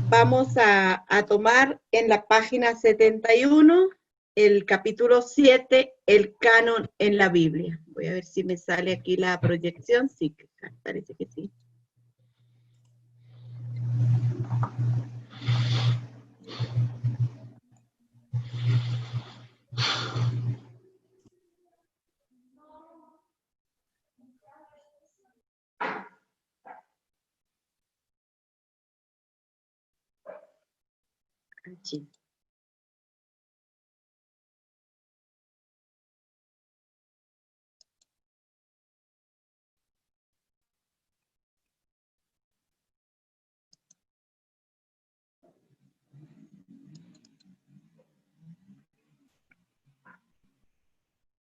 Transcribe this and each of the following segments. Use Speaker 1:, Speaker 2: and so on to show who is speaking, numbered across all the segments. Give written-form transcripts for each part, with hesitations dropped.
Speaker 1: Vamos a tomar en la página 71 el capítulo 7, el canon en la Biblia. Voy a ver si me sale aquí la proyección. Sí, parece que sí. Aquí.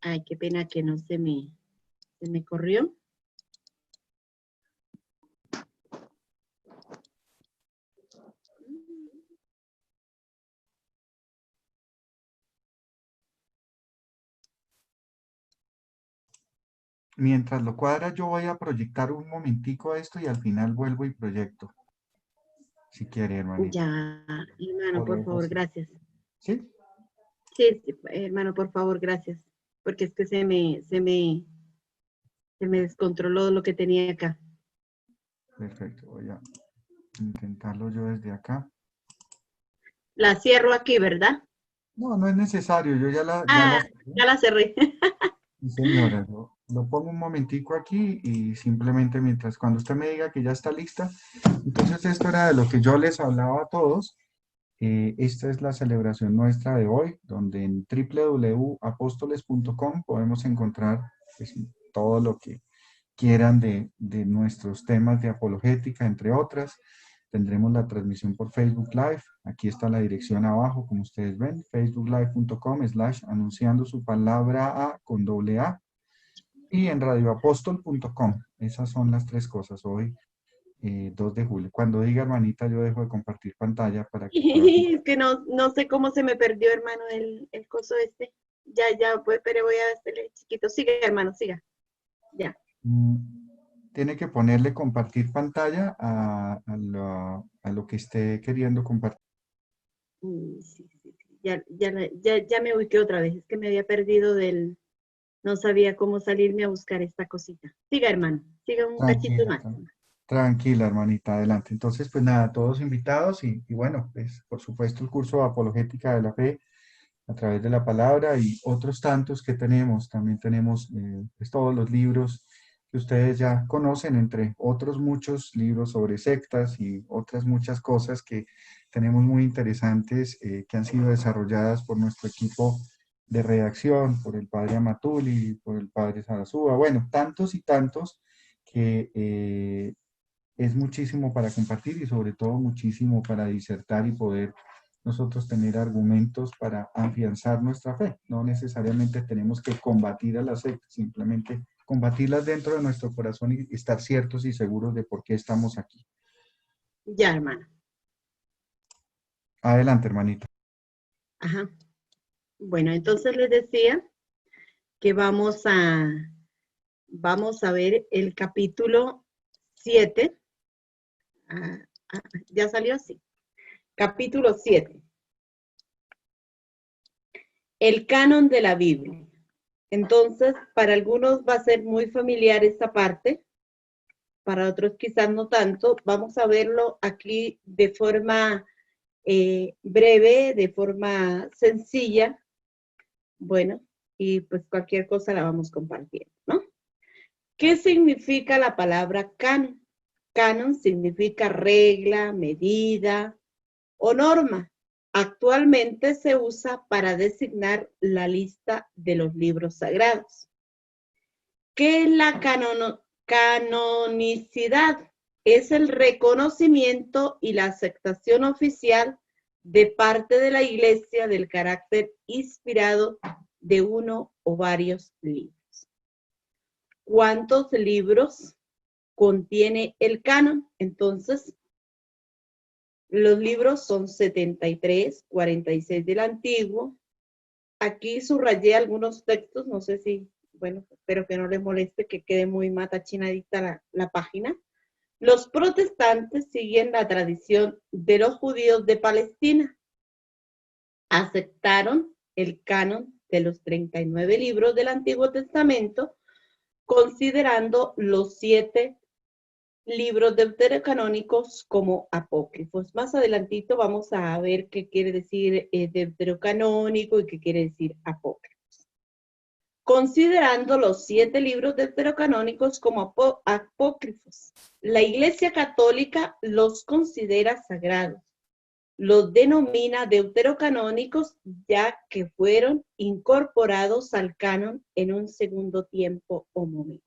Speaker 1: Ay, qué pena que no se me corrió.
Speaker 2: Mientras lo cuadra, yo voy a proyectar un momentico esto y al final vuelvo y proyecto. Si quiere, hermanito.
Speaker 1: Ya, hermano,
Speaker 2: O lo
Speaker 1: por
Speaker 2: dejo
Speaker 1: favor,
Speaker 2: así.
Speaker 1: gracias.
Speaker 2: ¿Sí?
Speaker 1: Sí, sí, hermano, por favor, gracias. Porque es que se me descontroló lo que tenía acá.
Speaker 2: Perfecto. Voy a intentarlo yo desde acá.
Speaker 1: La cierro aquí, ¿verdad?
Speaker 2: No, no es necesario. Yo
Speaker 1: Ah, ya la cerré.
Speaker 2: Sí, señora, lo pongo un momentico aquí y simplemente mientras cuando usted me diga que ya está lista, entonces esto era de lo que yo les hablaba a todos. Esta es la celebración nuestra de hoy, donde en www.apóstoles.com podemos encontrar pues, todo lo que quieran de nuestros temas de apologética, entre otras. Tendremos la transmisión por Facebook Live. Aquí está la dirección abajo, como ustedes ven, facebooklive.com/anunciando su palabra A con doble A. Y en radioapóstol.com. Esas son las tres cosas. Hoy, 2 de julio. Cuando diga, hermanita, yo dejo de compartir pantalla para que pueda.
Speaker 1: Es que no sé cómo se me perdió, hermano, el coso este. Ya, pues, pero voy a hacerle chiquito. Siga, hermano, siga. Ya.
Speaker 2: Mm, Tiene que ponerle compartir pantalla a lo que esté queriendo compartir.
Speaker 1: Sí. Ya me ubiqué otra vez. Es que me había perdido no sabía cómo salirme a buscar esta cosita. Siga, hermano. Siga un cachito
Speaker 2: Tranquila,
Speaker 1: más.
Speaker 2: tranquila, hermanita, adelante. Entonces, pues nada, todos invitados y bueno, pues por supuesto el curso de apologética de la fe a través de la palabra y otros tantos que tenemos. También tenemos pues, todos los libros que ustedes ya conocen, entre otros muchos libros sobre sectas y otras muchas cosas que tenemos muy interesantes que han sido desarrolladas por nuestro equipo de redacción, por el padre Amatuli, por el padre Sarasúa, bueno, tantos y tantos que es muchísimo para compartir y sobre todo muchísimo para disertar y poder nosotros tener argumentos para afianzar nuestra fe. No necesariamente tenemos que combatir a las sectas, simplemente combatirlas dentro de nuestro corazón y estar ciertos y seguros de por qué estamos aquí.
Speaker 1: Ya, hermano.
Speaker 2: Adelante, hermanita.
Speaker 1: Ajá. Bueno, entonces les decía que vamos a ver el capítulo 7. Ah, ya salió así. Capítulo 7. El canon de la Biblia. Entonces, para algunos va a ser muy familiar esta parte, para otros quizás no tanto. Vamos a verlo aquí de forma breve, de forma sencilla. Bueno, y pues cualquier cosa la vamos compartiendo, ¿no? ¿Qué significa la palabra canon? Canon significa regla, medida o norma. Actualmente se usa para designar la lista de los libros sagrados. ¿Qué es la canonicidad? Es el reconocimiento y la aceptación oficial de parte de la Iglesia del carácter inspirado de uno o varios libros. ¿Cuántos libros contiene el canon? Entonces, los libros son 73, 46 del Antiguo. Aquí subrayé algunos textos, no sé si, bueno, espero que no les moleste que quede muy matachinadita la página. Los protestantes siguen la tradición de los judíos de Palestina. Aceptaron el canon de los 39 libros del Antiguo Testamento, considerando los 7 libros deuterocanónicos como apócrifos. Más adelantito vamos a ver qué quiere decir deuterocanónico y qué quiere decir apócrifos. Considerando los 7 libros deuterocanónicos como apócrifos, la Iglesia Católica los considera sagrados. Los denomina deuterocanónicos ya que fueron incorporados al canon en un segundo tiempo o momento.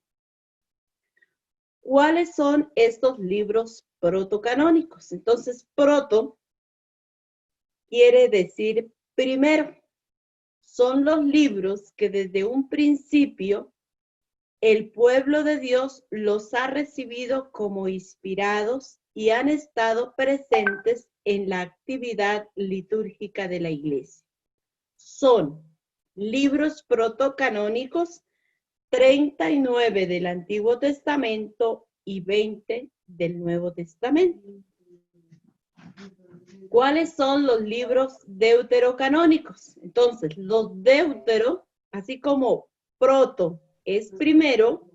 Speaker 1: ¿Cuáles son estos libros protocanónicos? Entonces, proto quiere decir primero. Son los libros que desde un principio el pueblo de Dios los ha recibido como inspirados y han estado presentes en la actividad litúrgica de la Iglesia. Son libros protocanónicos, 39 del Antiguo Testamento y 20 del Nuevo Testamento. ¿Cuáles son los libros deuterocanónicos? Entonces, los deutero, así como proto es primero,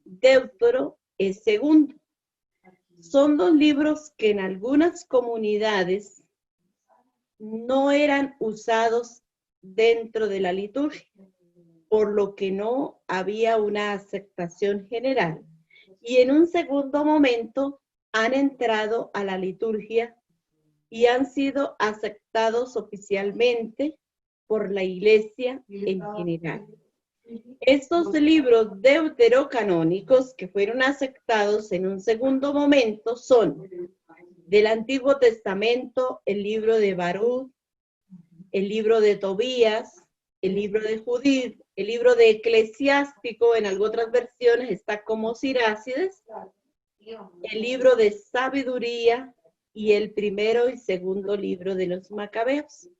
Speaker 1: deutero es segundo. Son los libros que en algunas comunidades no eran usados dentro de la liturgia, por lo que no había una aceptación general. Y en un segundo momento han entrado a la liturgia y han sido aceptados oficialmente por la Iglesia en general. Estos libros deuterocanónicos que fueron aceptados en un segundo momento son del Antiguo Testamento, el libro de Baruch, el libro de Tobías, el libro de Judith, el libro de Eclesiástico, en algunas versiones está como Sirácides, el libro de Sabiduría, y el primero y segundo libro de los Macabeos,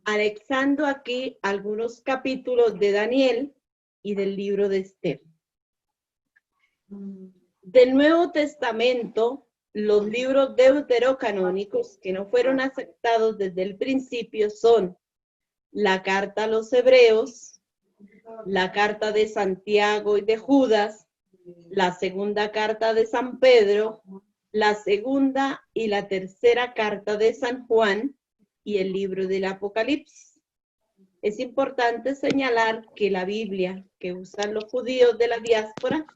Speaker 1: anexando aquí algunos capítulos de Daniel y del libro de Esther. Del Nuevo Testamento, los libros deuterocanónicos que no fueron aceptados desde el principio son la carta a los Hebreos, la carta de Santiago y de Judas, la segunda carta de San Pedro, la segunda y la tercera carta de San Juan y el libro del Apocalipsis. Es importante señalar que la Biblia que usan los judíos de la diáspora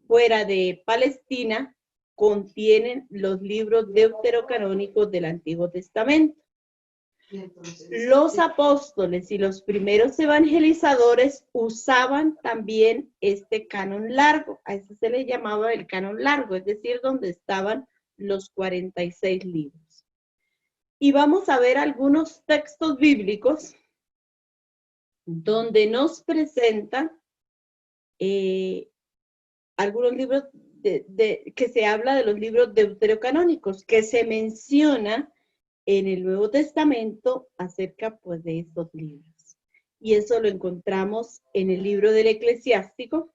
Speaker 1: fuera de Palestina contienen los libros deuterocanónicos del Antiguo Testamento. Los apóstoles y los primeros evangelizadores usaban también este canon largo, a ese se le llamaba el canon largo, es decir, donde estaban los 46 libros. Y vamos a ver algunos textos bíblicos donde nos presentan algunos libros que se habla de los libros deuterocanónicos, que se menciona en el Nuevo Testamento acerca pues de estos libros. Y eso lo encontramos en el libro del Eclesiástico.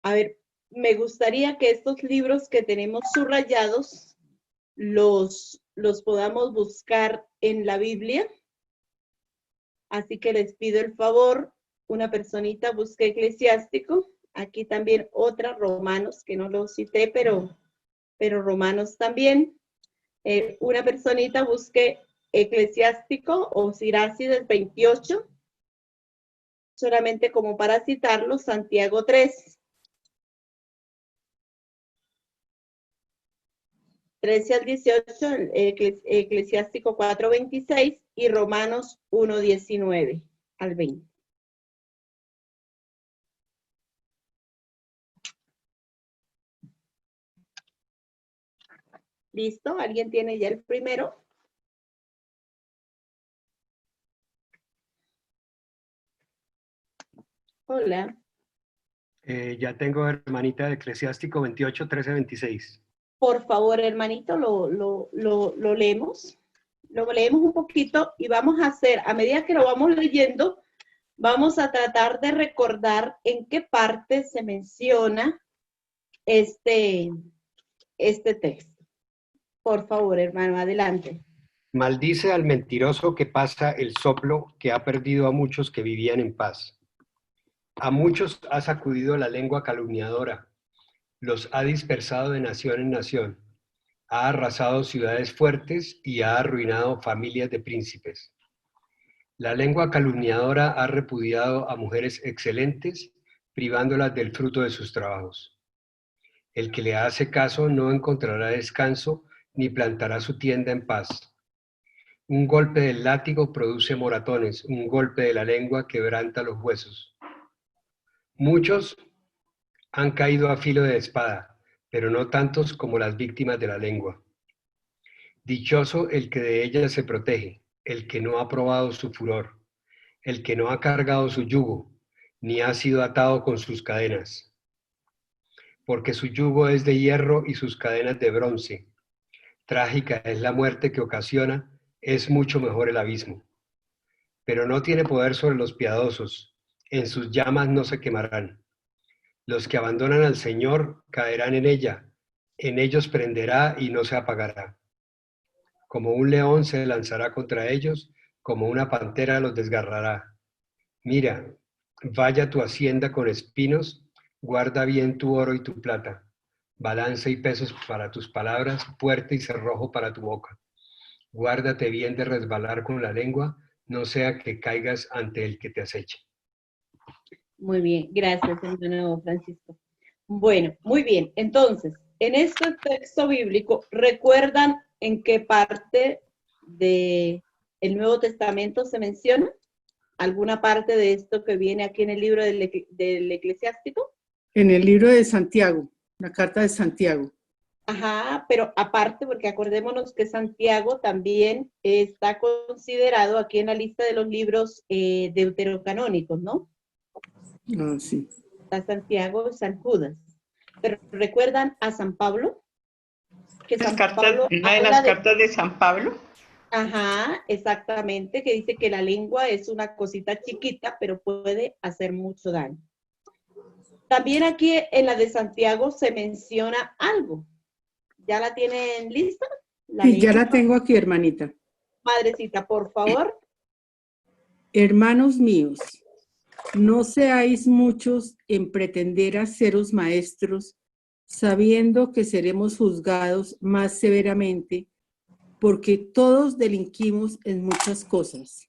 Speaker 1: A ver, me gustaría que estos libros que tenemos subrayados los podamos buscar en la Biblia. Así que les pido el favor, una personita busque Eclesiástico. Aquí también otra, Romanos, que no lo cité, pero Romanos también. Una personita busque Eclesiástico o Sirácides 28, solamente como para citarlo, Santiago 3. 13 al 18, Eclesiástico 4:26 y Romanos 1:19 al 20. ¿Listo? ¿Alguien tiene ya el primero? Hola.
Speaker 3: Ya tengo, hermanita, de Eclesiástico 28, 13, 26.
Speaker 1: Por favor, hermanito, lo leemos. Lo leemos un poquito y vamos a hacer, a medida que lo vamos leyendo, vamos a tratar de recordar en qué parte se menciona este texto. Por favor, hermano, adelante.
Speaker 3: Maldice al mentiroso que pasa el soplo, que ha perdido a muchos que vivían en paz. A muchos ha sacudido la lengua calumniadora, los ha dispersado de nación en nación, ha arrasado ciudades fuertes y ha arruinado familias de príncipes. La lengua calumniadora ha repudiado a mujeres excelentes, privándolas del fruto de sus trabajos. El que le hace caso no encontrará descanso, ni plantará su tienda en paz. Un golpe del látigo produce moratones, un golpe de la lengua quebranta los huesos. Muchos han caído a filo de espada, pero no tantos como las víctimas de la lengua. Dichoso el que de ella se protege, el que no ha probado su furor, el que no ha cargado su yugo, ni ha sido atado con sus cadenas. Porque su yugo es de hierro y sus cadenas de bronce. Trágica es la muerte que ocasiona, es mucho mejor el abismo. Pero no tiene poder sobre los piadosos, en sus llamas no se quemarán. Los que abandonan al Señor caerán en ella, en ellos prenderá y no se apagará. Como un león se lanzará contra ellos, como una pantera los desgarrará. Mira, vaya tu hacienda con espinos, guarda bien tu oro y tu plata, balanza y pesos para tus palabras, puerta y cerrojo para tu boca. Guárdate bien de resbalar con la lengua, no sea que caigas ante el que te aceche.
Speaker 1: Muy bien, gracias, hermano Francisco. Bueno, muy bien. Entonces, en este texto bíblico, ¿recuerdan en qué parte del Nuevo Testamento se menciona? ¿Alguna parte de esto que viene aquí en el libro del Eclesiástico?
Speaker 4: En el libro de Santiago, la carta de Santiago.
Speaker 1: Ajá, pero aparte, porque acordémonos que Santiago también está considerado aquí en la lista de los libros deuterocanónicos, ¿no?
Speaker 4: Ah, sí.
Speaker 1: Está Santiago y San Judas. Pero ¿recuerdan a San Pablo? Que San Pablo
Speaker 5: una de las cartas de San Pablo.
Speaker 1: Ajá, exactamente, que dice que la lengua es una cosita chiquita, pero puede hacer mucho daño. También aquí en la de Santiago se menciona algo. ¿Ya la tienen lista?
Speaker 4: Sí, ya la tengo aquí, hermanita.
Speaker 1: Madrecita, por favor.
Speaker 4: Hermanos míos, no seáis muchos en pretender haceros maestros, sabiendo que seremos juzgados más severamente, porque todos delinquimos en muchas cosas.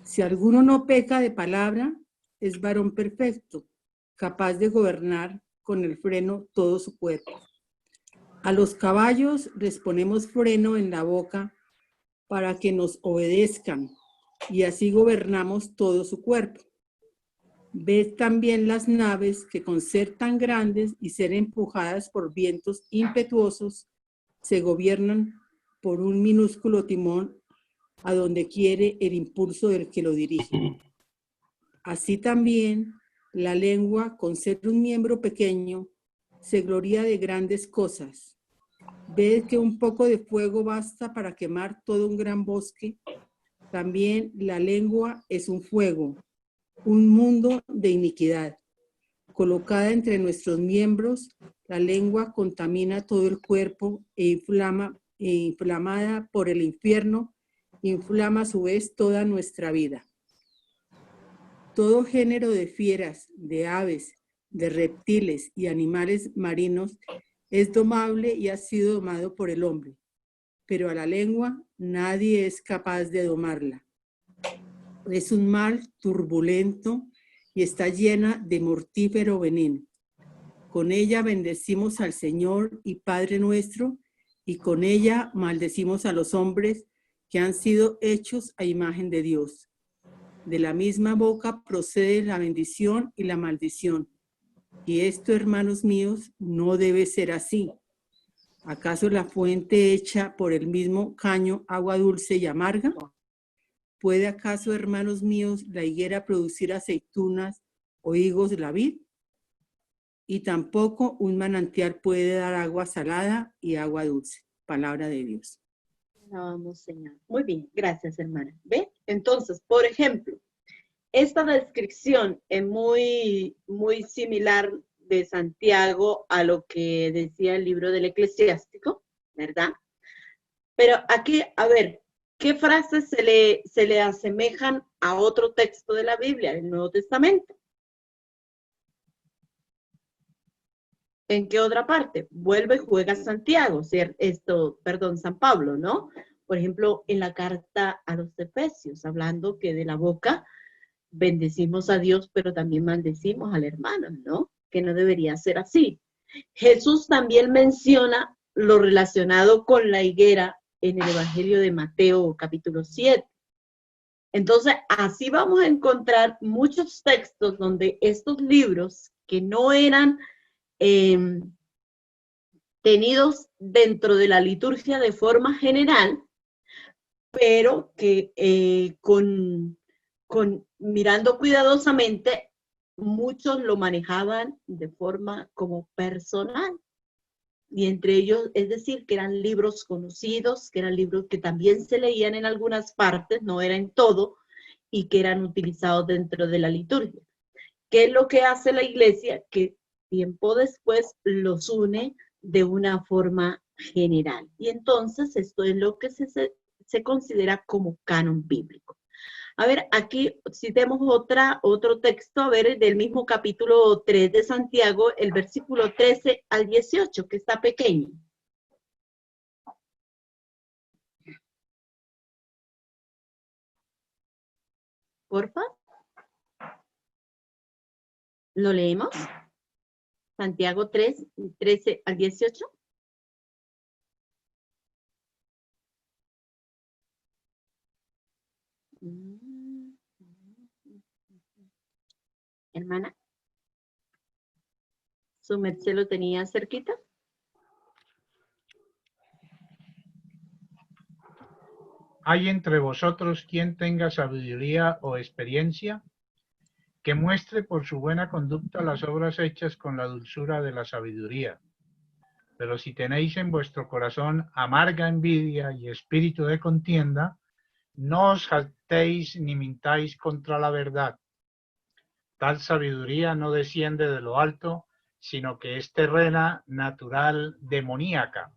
Speaker 4: Si alguno no peca de palabra, es varón perfecto, capaz de gobernar con el freno todo su cuerpo. A los caballos les ponemos freno en la boca para que nos obedezcan, y así gobernamos todo su cuerpo. Ved también las naves que con ser tan grandes y ser empujadas por vientos impetuosos, se gobiernan por un minúsculo timón a donde quiere el impulso del que lo dirige. Así también la lengua, con ser un miembro pequeño, se gloria de grandes cosas. Ved que un poco de fuego basta para quemar todo un gran bosque. También la lengua es un fuego, un mundo de iniquidad. Colocada entre nuestros miembros, la lengua contamina todo el cuerpo e inflamada por el infierno, inflama a su vez toda nuestra vida. Todo género de fieras, de aves, de reptiles y animales marinos es domable y ha sido domado por el hombre, pero a la lengua nadie es capaz de domarla. Es un mal turbulento y está llena de mortífero veneno. Con ella bendecimos al Señor y Padre nuestro, y con ella maldecimos a los hombres que han sido hechos a imagen de Dios. De la misma boca procede la bendición y la maldición. Y esto, hermanos míos, no debe ser así. ¿Acaso la fuente hecha por el mismo caño agua dulce y amarga? ¿Puede acaso, hermanos míos, la higuera producir aceitunas o higos de la vid? Y tampoco un manantial puede dar agua salada y agua dulce. Palabra de Dios.
Speaker 1: Vamos, Señor. Muy bien, gracias, hermana. ¿Ve? Entonces, por ejemplo, esta descripción es muy similar de Santiago a lo que decía el libro del Eclesiástico, ¿verdad? Pero aquí, a ver, ¿qué frases se le asemejan a otro texto de la Biblia, el Nuevo Testamento? ¿En qué otra parte? Vuelve y juega Santiago, San Pablo, ¿no? Por ejemplo, en la carta a los Efesios, hablando que de la boca bendecimos a Dios, pero también maldecimos al hermano, ¿no? Que no debería ser así. Jesús también menciona lo relacionado con la higuera en el Evangelio de Mateo, capítulo 7. Entonces, así vamos a encontrar muchos textos donde estos libros que no eran tenidos dentro de la liturgia de forma general, pero que mirando cuidadosamente, muchos lo manejaban de forma como personal. Y entre ellos, es decir, que eran libros conocidos, que eran libros que también se leían en algunas partes, no era en todo, y que eran utilizados dentro de la liturgia. ¿Qué es lo que hace la iglesia? Que tiempo después los une de una forma general. Y entonces esto es lo que se considera como canon bíblico. A ver, aquí citemos otro texto, a ver, del mismo capítulo 3 de Santiago, el versículo 13 al 18, que está pequeño. Porfa. ¿Lo leemos? Santiago 3, 13 al 18. Hermana, ¿su merced lo tenía cerquita?
Speaker 6: ¿Hay entre vosotros quien tenga sabiduría o experiencia? Que muestre por su buena conducta las obras hechas con la dulzura de la sabiduría. Pero si tenéis en vuestro corazón amarga envidia y espíritu de contienda, no os jactéis ni mintáis contra la verdad. Tal sabiduría no desciende de lo alto, sino que es terrena, natural, demoníaca.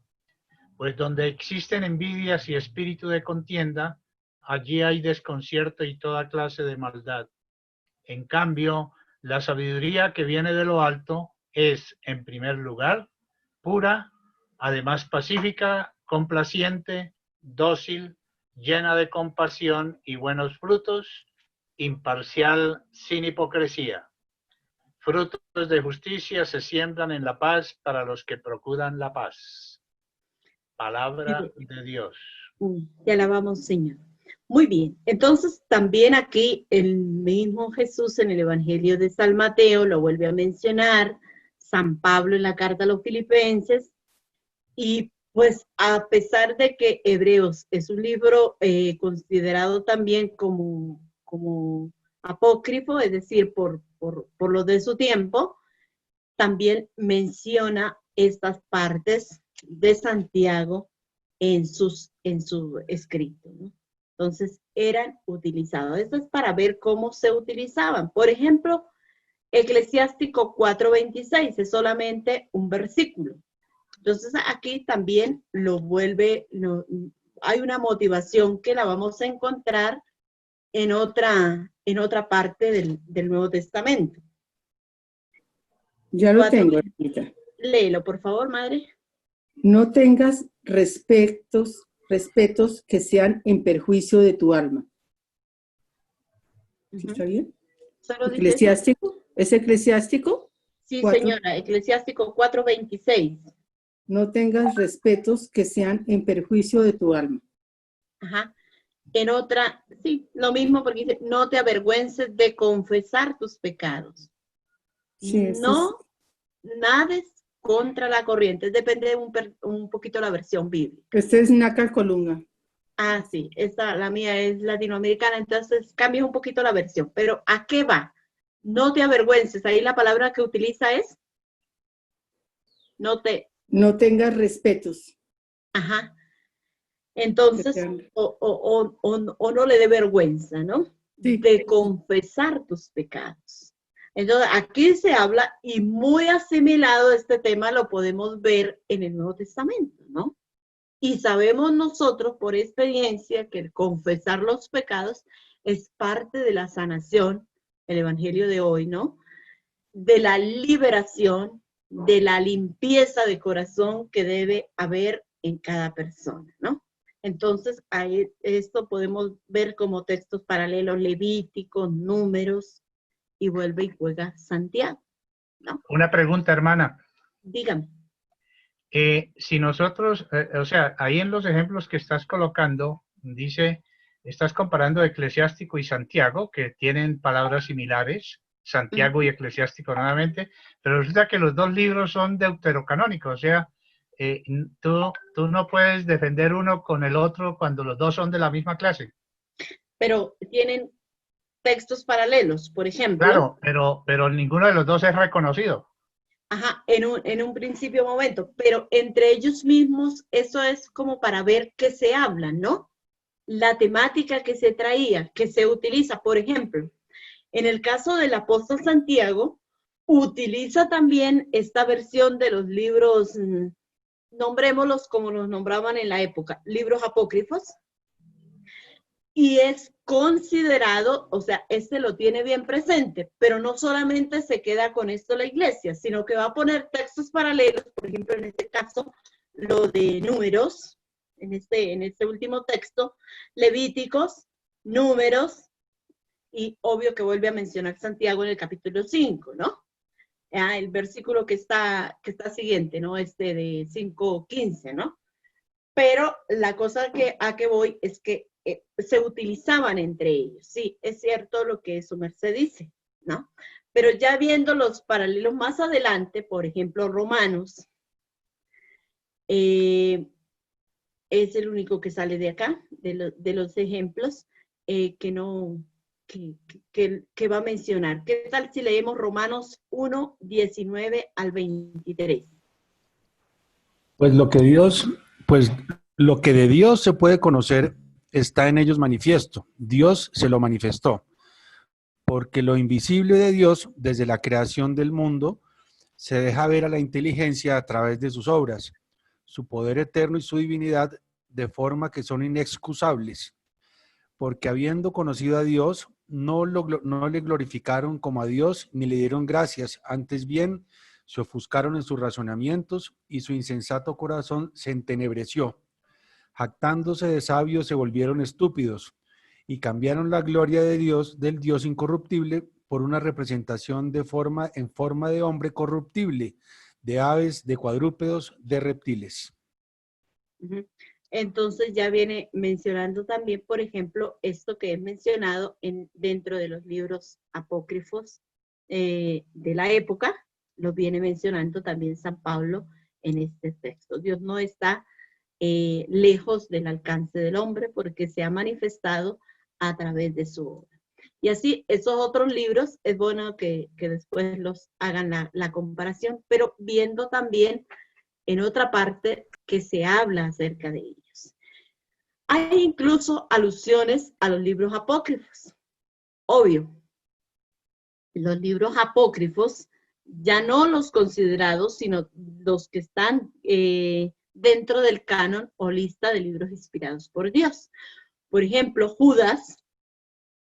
Speaker 6: Pues donde existen envidias y espíritu de contienda, allí hay desconcierto y toda clase de maldad. En cambio, la sabiduría que viene de lo alto es, en primer lugar, pura, además pacífica, complaciente, dócil, llena de compasión y buenos frutos, imparcial, sin hipocresía. Frutos de justicia se siembran en la paz para los que procuran la paz. Palabra de Dios.
Speaker 1: Te alabamos, Señor. Muy bien, entonces también aquí el mismo Jesús en el Evangelio de San Mateo lo vuelve a mencionar, San Pablo en la carta a los Filipenses, y pues a pesar de que Hebreos es un libro considerado también como apócrifo, es decir, por lo de su tiempo, también menciona estas partes de Santiago en su escrito, ¿no? Entonces, eran utilizados. Esto es para ver cómo se utilizaban. Por ejemplo, Eclesiástico 4:26 es solamente un versículo. Entonces, aquí también hay una motivación que la vamos a encontrar en otra parte del Nuevo Testamento.
Speaker 4: Ya lo tengo, Anita.
Speaker 1: Léelo, por favor, madre.
Speaker 4: No tengas respetos que sean en perjuicio de tu alma. ¿Está bien? ¿Eclesiástico? ¿Es eclesiástico?
Speaker 1: Sí, señora, Eclesiástico 4:26.
Speaker 4: No tengas respetos que sean en perjuicio de tu alma.
Speaker 1: Ajá. En otra, sí, lo mismo porque dice, no te avergüences de confesar tus pecados. Sí, no nades contra la corriente. Depende un poquito la versión bíblica.
Speaker 4: Este es Nácar Colunga.
Speaker 1: Ah, sí, la mía es latinoamericana, entonces cambia un poquito la versión. Pero ¿a qué va? No te avergüences. Ahí la palabra que utiliza es
Speaker 4: no tengas respetos.
Speaker 1: Ajá. Entonces, o no le dé vergüenza, ¿no? Sí. De confesar tus pecados. Entonces, aquí se habla, y muy asimilado este tema lo podemos ver en el Nuevo Testamento, ¿no? Y sabemos nosotros por experiencia que el confesar los pecados es parte de la sanación, el evangelio de hoy, ¿no? De la liberación, de la limpieza de corazón que debe haber en cada persona, ¿no? Entonces, ahí esto podemos ver como textos paralelos, Levíticos, Números, y vuelve y juega Santiago, ¿no?
Speaker 6: Una pregunta, hermana.
Speaker 1: Dígame.
Speaker 6: Si nosotros, o sea, ahí en los ejemplos que estás colocando, dice, estás comparando Eclesiástico y Santiago, que tienen palabras similares, Santiago y Eclesiástico nuevamente, pero resulta que los dos libros son deuterocanónicos, o sea, tú no puedes defender uno con el otro cuando los dos son de la misma clase.
Speaker 1: Pero tienen textos paralelos, por ejemplo.
Speaker 6: Claro, pero ninguno de los dos es reconocido.
Speaker 1: Ajá, en un principio momento, pero entre ellos mismos eso es como para ver qué se habla, ¿no? La temática que se traía, que se utiliza, por ejemplo, en el caso del apóstol Santiago, utiliza también esta versión de los libros, nombrémoslos como los nombraban en la época, libros apócrifos, y es considerado, o sea, este lo tiene bien presente, pero no solamente se queda con esto la iglesia, sino que va a poner textos paralelos, por ejemplo, en este caso, lo de Números, en este último texto, Levíticos, Números, y obvio que vuelve a mencionar Santiago en el capítulo 5, ¿no? El versículo que está siguiente, ¿no? Este de 5:15, ¿no? Pero la cosa a que voy es que se utilizaban entre ellos. Sí, es cierto lo que su merced dice, ¿no? Pero ya viendo los paralelos más adelante, por ejemplo, Romanos, es el único que sale de acá, de los ejemplos, que va a mencionar. ¿Qué tal si leemos Romanos 1, 19 al 23?
Speaker 7: Pues lo que de Dios se puede conocer está en ellos manifiesto. Dios se lo manifestó. Porque lo invisible de Dios, desde la creación del mundo, se deja ver a la inteligencia a través de sus obras, su poder eterno y su divinidad, de forma que son inexcusables. Porque habiendo conocido a Dios, no le glorificaron como a Dios, ni le dieron gracias, antes bien se ofuscaron en sus razonamientos y su insensato corazón se entenebreció. Jactándose de sabios se volvieron estúpidos y cambiaron la gloria de Dios, del Dios incorruptible, por una representación en forma de hombre corruptible, de aves, de cuadrúpedos, de reptiles.
Speaker 1: Entonces ya viene mencionando también, por ejemplo, esto que es mencionado dentro de los libros apócrifos de la época, lo viene mencionando también San Pablo en este texto. Dios no está lejos del alcance del hombre porque se ha manifestado a través de su obra. Y así, esos otros libros, es bueno que después los hagan la comparación, pero viendo también en otra parte que se habla acerca de ellos. Hay incluso alusiones a los libros apócrifos. Obvio, los libros apócrifos, ya no los considerados, sino los que están dentro del canon o lista de libros inspirados por Dios. Por ejemplo, Judas,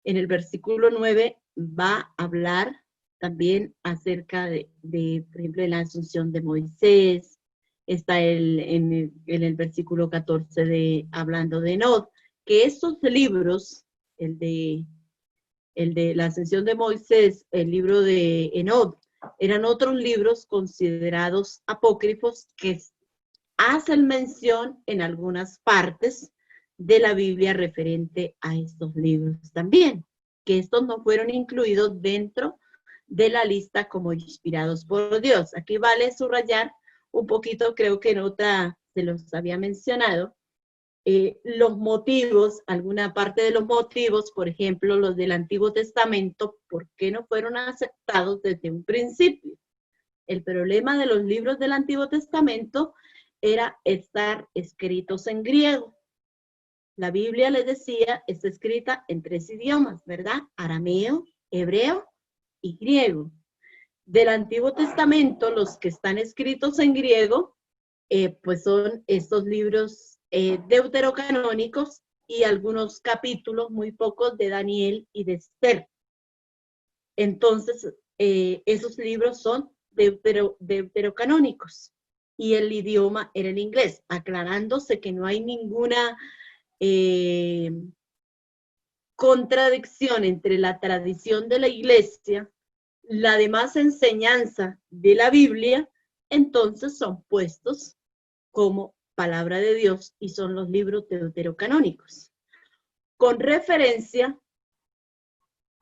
Speaker 1: en el versículo 9, va a hablar también acerca de por ejemplo, de la asunción de Moisés. Está en el versículo 14 hablando de Enod, que estos libros, el de la ascensión de Moisés, el libro de Enod, eran otros libros considerados apócrifos que hacen mención en algunas partes de la Biblia referente a estos libros también, que estos no fueron incluidos dentro de la lista como inspirados por Dios. Aquí vale subrayar un poquito, creo que en otra se los había mencionado, los motivos, alguna parte de los motivos, por ejemplo, los del Antiguo Testamento, ¿por qué no fueron aceptados desde un principio? El problema de los libros del Antiguo Testamento era estar escritos en griego. La Biblia, les decía, está escrita en 3 idiomas, ¿verdad? Arameo, hebreo y griego. Del Antiguo Testamento, los que están escritos en griego, pues son estos libros deuterocanónicos y algunos capítulos, muy pocos, de Daniel y de Esther. Entonces, esos libros son deuterocanónicos y el idioma era el inglés, aclarándose que no hay ninguna contradicción entre la tradición de la iglesia, la demás enseñanza de la Biblia, entonces son puestos como palabra de Dios y son los libros deuterocanónicos. Con referencia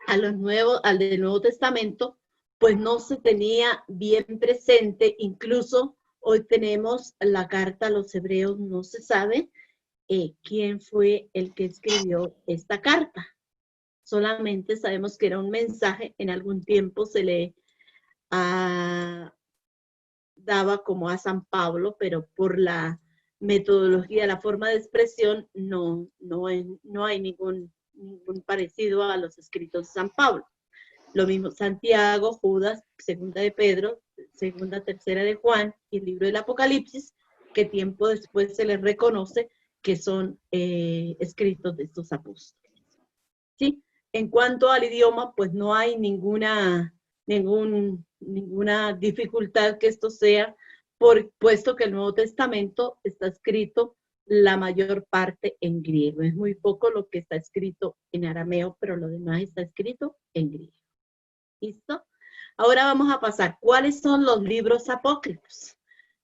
Speaker 1: al del Nuevo Testamento, pues no se tenía bien presente, incluso hoy tenemos la carta a los hebreos, no se sabe quién fue el que escribió esta carta. Solamente sabemos que era un mensaje, en algún tiempo se le daba como a San Pablo, pero por la metodología, la forma de expresión, no hay ningún parecido a los escritos de San Pablo. Lo mismo Santiago, Judas, segunda de Pedro, segunda, tercera de Juan y el libro del Apocalipsis, que tiempo después se les reconoce que son escritos de estos apóstoles. ¿Sí? En cuanto al idioma, pues no hay ninguna dificultad que esto sea, puesto que el Nuevo Testamento está escrito la mayor parte en griego. Es muy poco lo que está escrito en arameo, pero lo demás está escrito en griego. ¿Listo? Ahora vamos a pasar. ¿Cuáles son los libros apócrifos?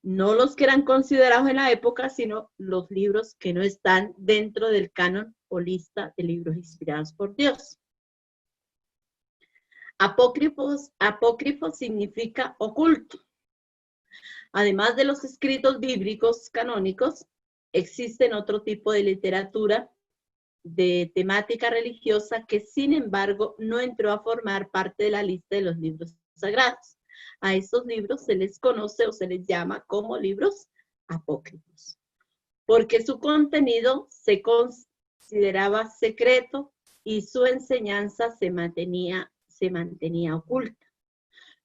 Speaker 1: No los que eran considerados en la época, sino los libros que no están dentro del canon o lista de libros inspirados por Dios. Apócrifo significa oculto. Además de los escritos bíblicos canónicos, existen otro tipo de literatura de temática religiosa que, sin embargo, no entró a formar parte de la lista de los libros sagrados. A estos libros se les conoce o se les llama como libros apócrifos, porque su contenido se consideraba secreto y su enseñanza se mantenía oculta.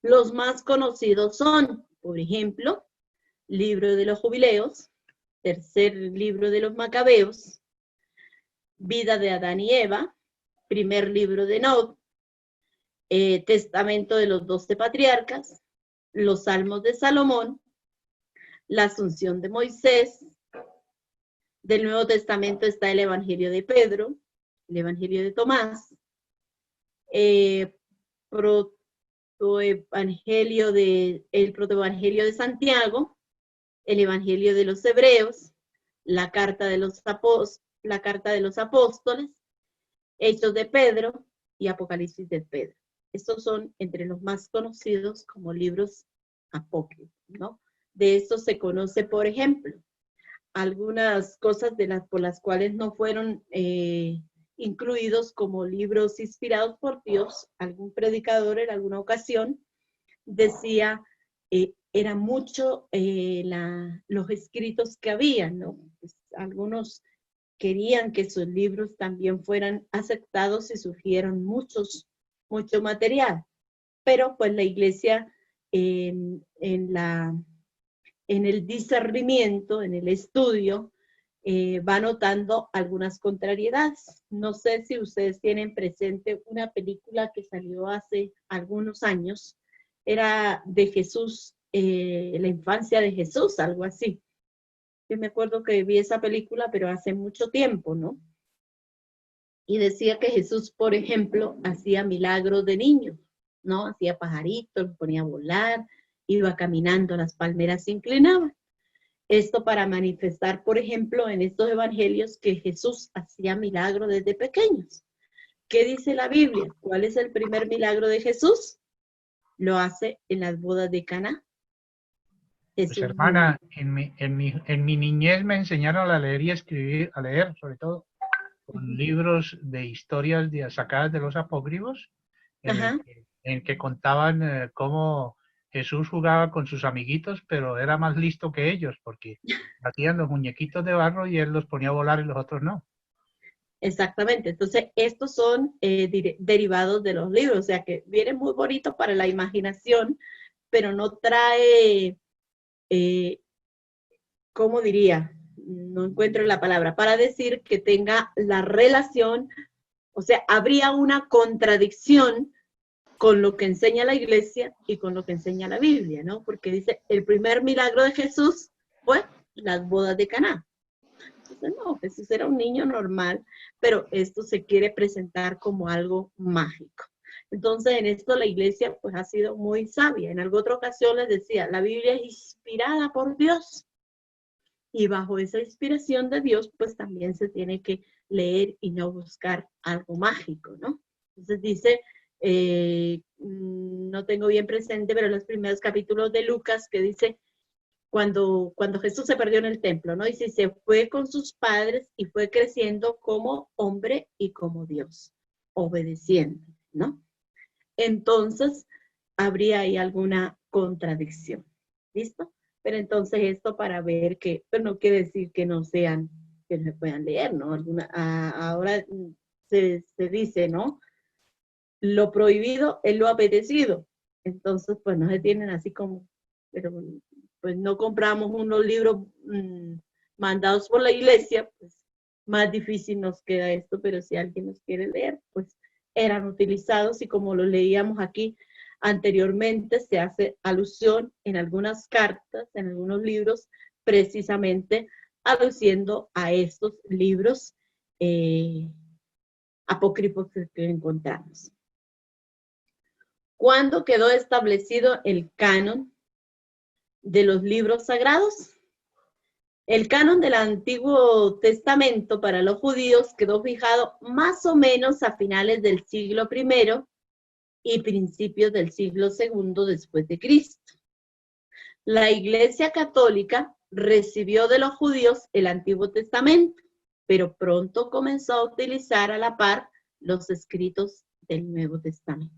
Speaker 1: Los más conocidos son, por ejemplo, Libro de los Jubileos, Tercer Libro de los Macabeos, Vida de Adán y Eva, Primer Libro de Enoc, Testamento de los 12 Patriarcas, los Salmos de Salomón, la Asunción de Moisés. Del Nuevo Testamento está el Evangelio de Pedro, el Evangelio de Tomás, el protoevangelio de Santiago, el Evangelio de los Hebreos, la carta de los apóstoles, Hechos de Pedro y Apocalipsis de Pedro. Estos son entre los más conocidos como libros apócrifos, ¿no? De estos se conoce, por ejemplo, algunas cosas por las cuales no fueron incluidos como libros inspirados por Dios. Algún predicador en alguna ocasión decía, era mucho los escritos que había, ¿no? Pues, algunos querían que sus libros también fueran aceptados y surgieron mucho material, pero pues la iglesia en el discernimiento, en el estudio, va notando algunas contrariedades. No sé si ustedes tienen presente una película que salió hace algunos años, era de Jesús, la infancia de Jesús, algo así. Yo me acuerdo que vi esa película, pero hace mucho tiempo, ¿no? Y decía que Jesús, por ejemplo, hacía milagros de niños, ¿no? Hacía pajaritos, los ponía a volar, iba caminando, las palmeras se inclinaban. Esto para manifestar, por ejemplo, en estos evangelios que Jesús hacía milagros desde pequeños. ¿Qué dice la Biblia? ¿Cuál es el primer milagro de Jesús? Lo hace en las bodas de Caná.
Speaker 6: Pues hermana, en mi niñez me enseñaron a leer y escribir, a leer sobre todo, con libros de historias sacadas de los apócrifos, en que contaban cómo Jesús jugaba con sus amiguitos, pero era más listo que ellos, porque hacían los muñequitos de barro y él los ponía a volar y los otros no.
Speaker 1: Exactamente. Entonces, estos son derivados de los libros, o sea que viene muy bonito para la imaginación, pero no trae, ¿cómo diría? No encuentro la palabra, para decir que tenga la relación, o sea, habría una contradicción con lo que enseña la iglesia y con lo que enseña la Biblia, ¿no? Porque dice, el primer milagro de Jesús fue las bodas de Caná. Entonces, no, Jesús era un niño normal, pero esto se quiere presentar como algo mágico. Entonces, en esto la iglesia pues ha sido muy sabia. En alguna otra ocasión les decía, la Biblia es inspirada por Dios. Y bajo esa inspiración de Dios, pues también se tiene que leer y no buscar algo mágico, ¿no? Entonces dice, no tengo bien presente, pero en los primeros capítulos de Lucas que dice, cuando Jesús se perdió en el templo, ¿no? Dice, se fue con sus padres y fue creciendo como hombre y como Dios, obedeciendo, ¿no? Entonces, habría ahí alguna contradicción, ¿listo? Pero entonces esto para ver que, pero no quiere decir que no sean, que no se puedan leer, ¿no? Ahora se dice, ¿no? Lo prohibido es lo apetecido. Entonces, pues no se tienen así como, pero pues no compramos unos libros mandados por la iglesia, pues más difícil nos queda esto, pero si alguien nos quiere leer, pues eran utilizados y como lo leíamos aquí anteriormente, se hace alusión en algunas cartas, en algunos libros, precisamente aluciendo a estos libros apócrifos que encontramos. ¿Cuándo quedó establecido el canon de los libros sagrados? El canon del Antiguo Testamento para los judíos quedó fijado más o menos a finales del siglo I y principios del siglo II después de Cristo. La Iglesia Católica recibió de los judíos el Antiguo Testamento, pero pronto comenzó a utilizar a la par los escritos del Nuevo Testamento,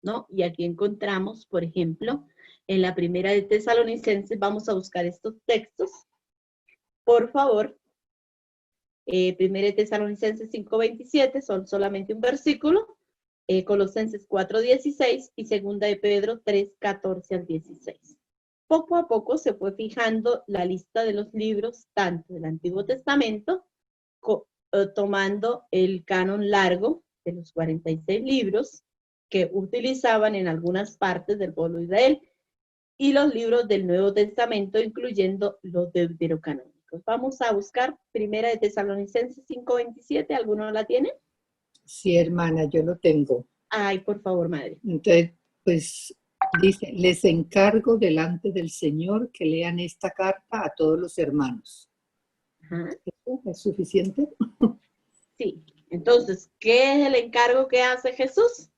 Speaker 1: ¿no? Y aquí encontramos, por ejemplo, en la primera de Tesalonicenses, vamos a buscar estos textos, por favor. Primera de Tesalonicenses 5:27, son solamente un versículo, Colosenses 4:16 y segunda de Pedro 3:14 al 16. Poco a poco se fue fijando la lista de los libros, tanto del Antiguo Testamento, tomando el canon largo de los 46 libros que utilizaban en algunas partes del pueblo de Israel, y los libros del Nuevo Testamento, incluyendo los deuterocanónicos. Vamos a buscar Primera de Tesalonicenses 5:27, ¿alguno la tiene?
Speaker 8: Sí, hermana, yo lo tengo.
Speaker 1: Ay, por favor, madre.
Speaker 8: Entonces, pues dice, les encargo delante del Señor que lean esta carta a todos los hermanos.
Speaker 1: Ajá.
Speaker 8: ¿Eso es suficiente?
Speaker 1: Sí. Entonces, ¿qué es el encargo que hace Jesús?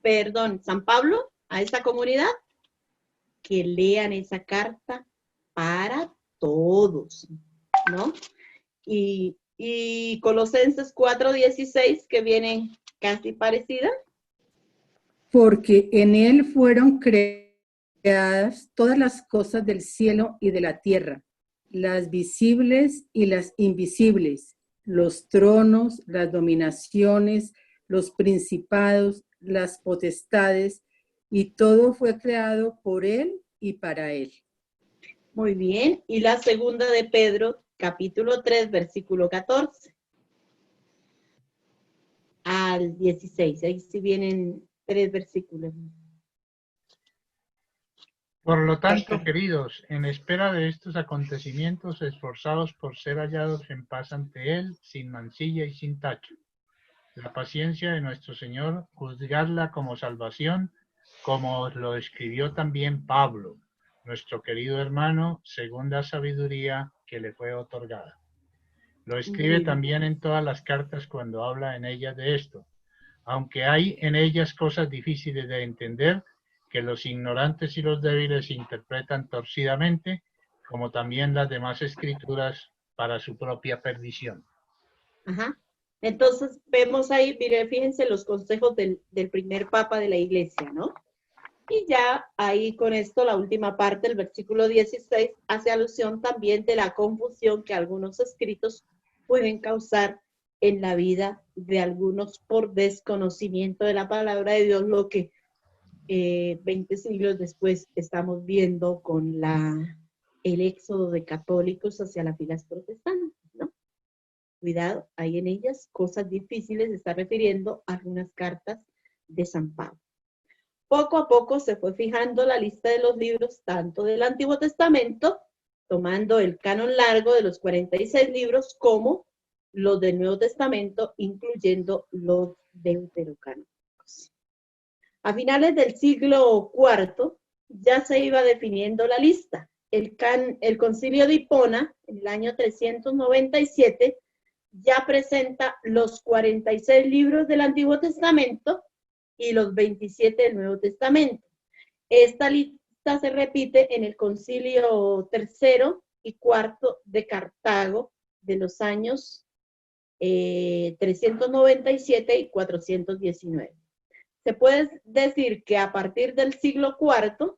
Speaker 1: Perdón, San Pablo a esta comunidad, que lean esa carta para todos, ¿no? Y Colosenses 4:16, que viene casi parecida.
Speaker 4: Porque en él fueron creadas todas las cosas del cielo y de la tierra, las visibles y las invisibles, los tronos, las dominaciones, los principados, las potestades, y todo fue creado por él y para él.
Speaker 1: Muy bien. Y la segunda de Pedro, capítulo 3, versículo 14 al 16. Ahí sí vienen 3 versículos.
Speaker 6: Por lo tanto, queridos, en espera de estos acontecimientos, esforzados por ser hallados en paz ante Él, sin mancilla y sin tacho. La paciencia de nuestro Señor, juzgadla como salvación, como os lo escribió también Pablo, nuestro querido hermano, según la sabiduría que le fue otorgada. Lo escribe también en todas las cartas cuando habla en ellas de esto, aunque hay en ellas cosas difíciles de entender, que los ignorantes y los débiles interpretan torcidamente, como también las demás escrituras para su propia perdición.
Speaker 1: Ajá. Entonces, vemos ahí, mire, fíjense los consejos del primer papa de la iglesia, ¿no? Y ya ahí con esto, la última parte, el versículo 16, hace alusión también de la confusión que algunos escritos pueden causar en la vida de algunos por desconocimiento de la palabra de Dios, lo que 20 siglos después estamos viendo con el éxodo de católicos hacia las filas protestantes, ¿no? Cuidado, hay en ellas cosas difíciles, se está refiriendo a algunas cartas de San Pablo. Poco a poco se fue fijando la lista de los libros, tanto del Antiguo Testamento, tomando el canon largo de los 46 libros, como los del Nuevo Testamento, incluyendo los deuterocanónicos. A finales del siglo IV ya se iba definiendo la lista. El Concilio de Hipona, en el año 397, ya presenta los 46 libros del Antiguo Testamento y los 27 del Nuevo Testamento. Esta lista se repite en el Concilio III y IV de Cartago de los años 397 y 419. Se puede decir que a partir del siglo IV,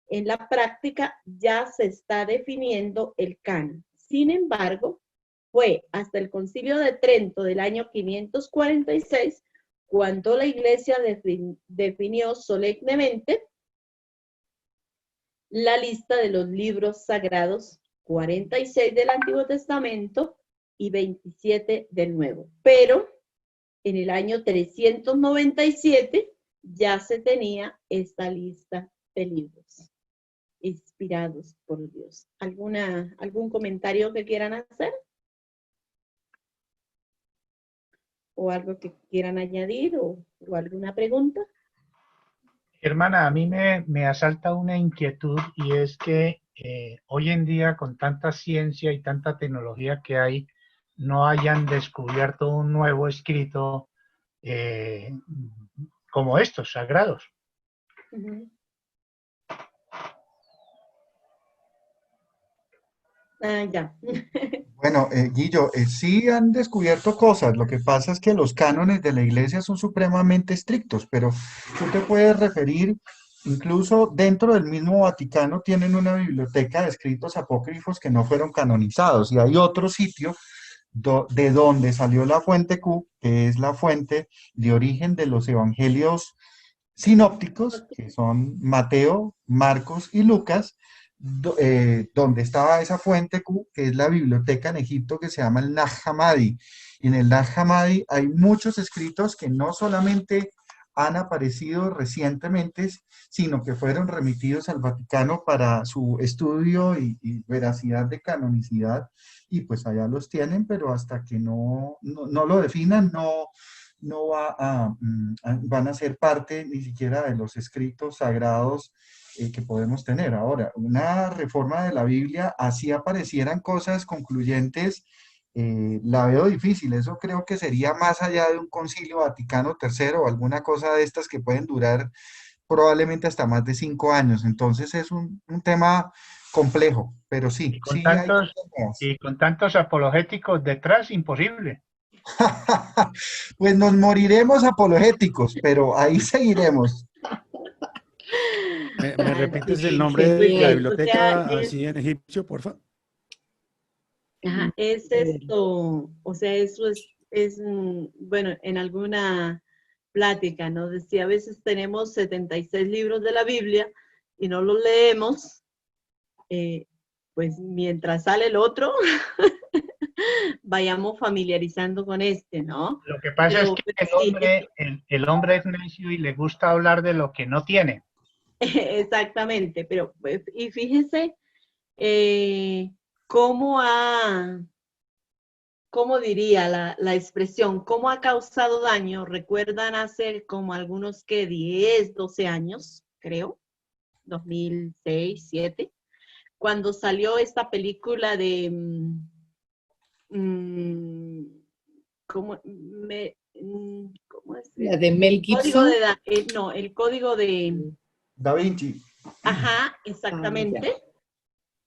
Speaker 1: en la práctica ya se está definiendo el canon. Sin embargo, fue hasta el Concilio de Trento del año 546 cuando la Iglesia definió solemnemente la lista de los libros sagrados, 46 del Antiguo Testamento y 27 del Nuevo. Pero en el año 397 ya se tenía esta lista de libros inspirados por Dios. ¿Algún comentario que quieran hacer? ¿O algo que quieran añadir o alguna pregunta?
Speaker 6: Hermana, a mí me asalta una inquietud, y es que hoy en día, con tanta ciencia y tanta tecnología que hay, no hayan descubierto un nuevo escrito como estos, sagrados.
Speaker 1: Uh-huh. Ya.
Speaker 2: Bueno, Guillo, sí han descubierto cosas. Lo que pasa es que los cánones de la iglesia son supremamente estrictos, pero tú te puedes referir, incluso dentro del mismo Vaticano tienen una biblioteca de escritos apócrifos que no fueron canonizados, y hay otro sitio de donde salió la fuente Q, que es la fuente de origen de los evangelios sinópticos, que son Mateo, Marcos y Lucas, donde estaba esa fuente Q, que es la biblioteca en Egipto que se llama el Nag Hammadi. Y en el Nag Hammadi hay muchos escritos que no solamente han aparecido recientemente, sino que fueron remitidos al Vaticano para su estudio y veracidad de canonicidad, y pues allá los tienen, pero hasta que no lo definan, no van a ser parte ni siquiera de los escritos sagrados que podemos tener. Ahora, una reforma de la Biblia, así aparecieran cosas concluyentes, la veo difícil. Eso creo que sería más allá de un concilio Vaticano III o alguna cosa de estas que pueden durar probablemente hasta más de 5 años. Entonces es un tema complejo, pero sí,
Speaker 6: Y con tantos apologéticos detrás, imposible.
Speaker 2: Pues nos moriremos apologéticos, pero ahí seguiremos.
Speaker 7: ¿Me repites el nombre de la biblioteca así en egipcio, por favor?
Speaker 1: Ajá, es esto, o sea, eso es bueno, en alguna plática, ¿no? Decía, a veces tenemos 76 libros de la Biblia y no los leemos, pues mientras sale el otro, vayamos familiarizando con este, ¿no?
Speaker 6: Lo que pasa es que el hombre es necio y le gusta hablar de lo que no tiene.
Speaker 1: Exactamente, pero y fíjese cómo diría la expresión, cómo ha causado daño. Recuerdan hace como algunos que 10, 12 años, creo, 2006, 2007, cuando salió esta película de ¿cómo es?
Speaker 8: La de Mel Gibson.
Speaker 1: El código de
Speaker 2: Da Vinci.
Speaker 1: Ajá, exactamente.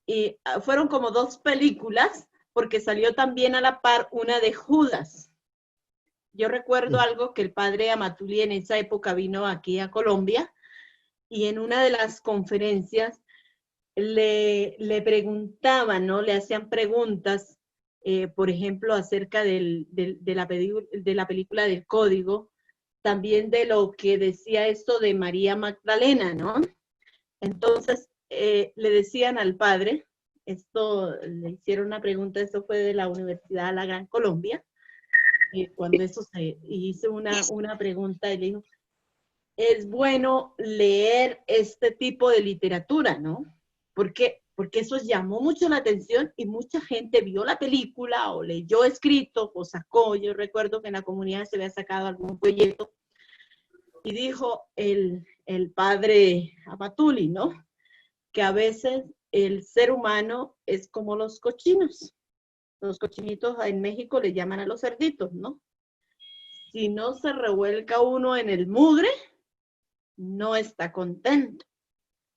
Speaker 1: Y fueron como 2 películas, porque salió también a la par una de Judas. Yo recuerdo algo que el padre Amatuli en esa época vino aquí a Colombia, y en una de las conferencias le preguntaban, ¿no? Le hacían preguntas por ejemplo, acerca de la película del Código, también de lo que decía esto de María Magdalena, ¿no? Entonces, le decían al padre, esto, le hicieron una pregunta, esto fue de la Universidad de la Gran Colombia, cuando eso se hizo una pregunta y le dijo, es bueno leer este tipo de literatura, ¿no? Porque eso llamó mucho la atención y mucha gente vio la película o leyó escrito o sacó, yo recuerdo que en la comunidad se había sacado algún folleto y dijo el padre Abatuli, ¿no? Que a veces el ser humano es como los cochinos. Los cochinitos en México le llaman a los cerditos, ¿no? Si no se revuelca uno en el mugre, no está contento.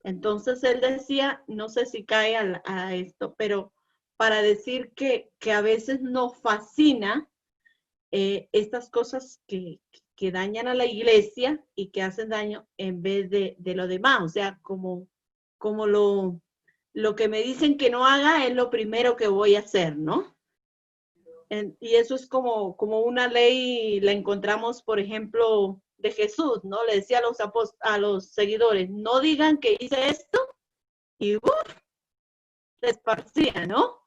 Speaker 1: Entonces él decía, no sé si cae a esto, pero para decir que a veces nos fascina estas cosas que dañan a la iglesia y que hacen daño en vez de lo demás. O sea, como lo que me dicen que no haga es lo primero que voy a hacer, ¿no? Y eso es como una ley, la encontramos, por ejemplo, de Jesús, ¿no? Le decía a los seguidores, no digan que hice esto, y se esparcía, ¿no?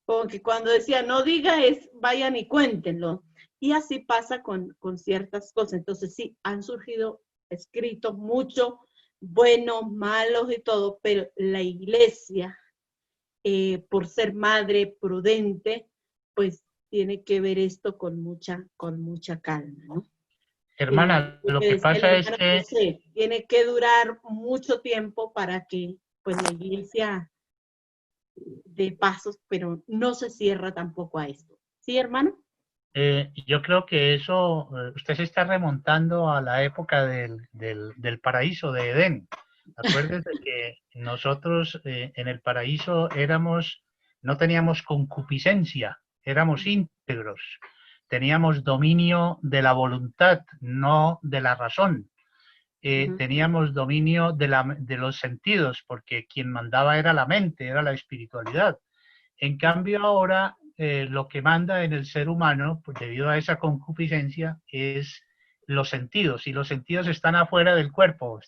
Speaker 1: Como que cuando decía, no diga, vayan y cuéntenlo. Y así pasa con ciertas cosas. Entonces sí, han surgido escritos muchos, buenos, malos y todo, pero la iglesia, por ser madre prudente, pues tiene que ver esto con mucha calma, ¿no?
Speaker 6: Hermana, lo que pasa es que
Speaker 1: José, tiene que durar mucho tiempo para que pues la iglesia dé pasos, pero no se cierra tampoco a esto. ¿Sí, hermano?
Speaker 6: yo creo que eso, usted se está remontando a la época del paraíso de Edén. Acuérdese que nosotros en el paraíso no teníamos concupiscencia, éramos íntegros, teníamos dominio de la voluntad, no de la razón. Teníamos dominio de los sentidos, porque quien mandaba era la mente, era la espiritualidad. En cambio ahora lo que manda en el ser humano, pues debido a esa concupiscencia, es los sentidos, y los sentidos están afuera del cuerpo,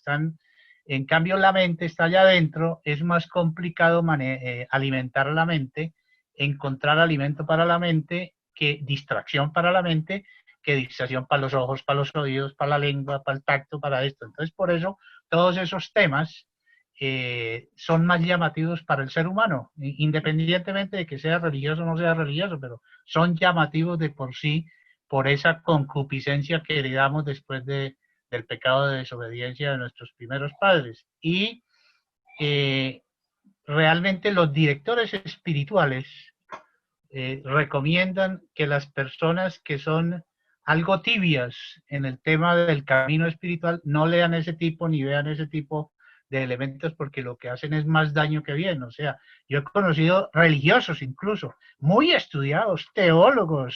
Speaker 6: en cambio la mente está allá adentro. Es más complicado alimentar la mente, encontrar alimento para la mente, que distracción para la mente, que distracción para los ojos, para los oídos, para la lengua, para el tacto, para esto. Entonces, por eso, todos esos temas son más llamativos para el ser humano, independientemente de que sea religioso o no sea religioso, pero son llamativos de por sí, por esa concupiscencia que heredamos después del pecado de desobediencia de nuestros primeros padres. Y realmente los directores espirituales recomiendan que las personas que son algo tibias en el tema del camino espiritual no lean ese tipo ni vean ese tipo de elementos, porque lo que hacen es más daño que bien. O sea, yo he conocido religiosos incluso, muy estudiados, teólogos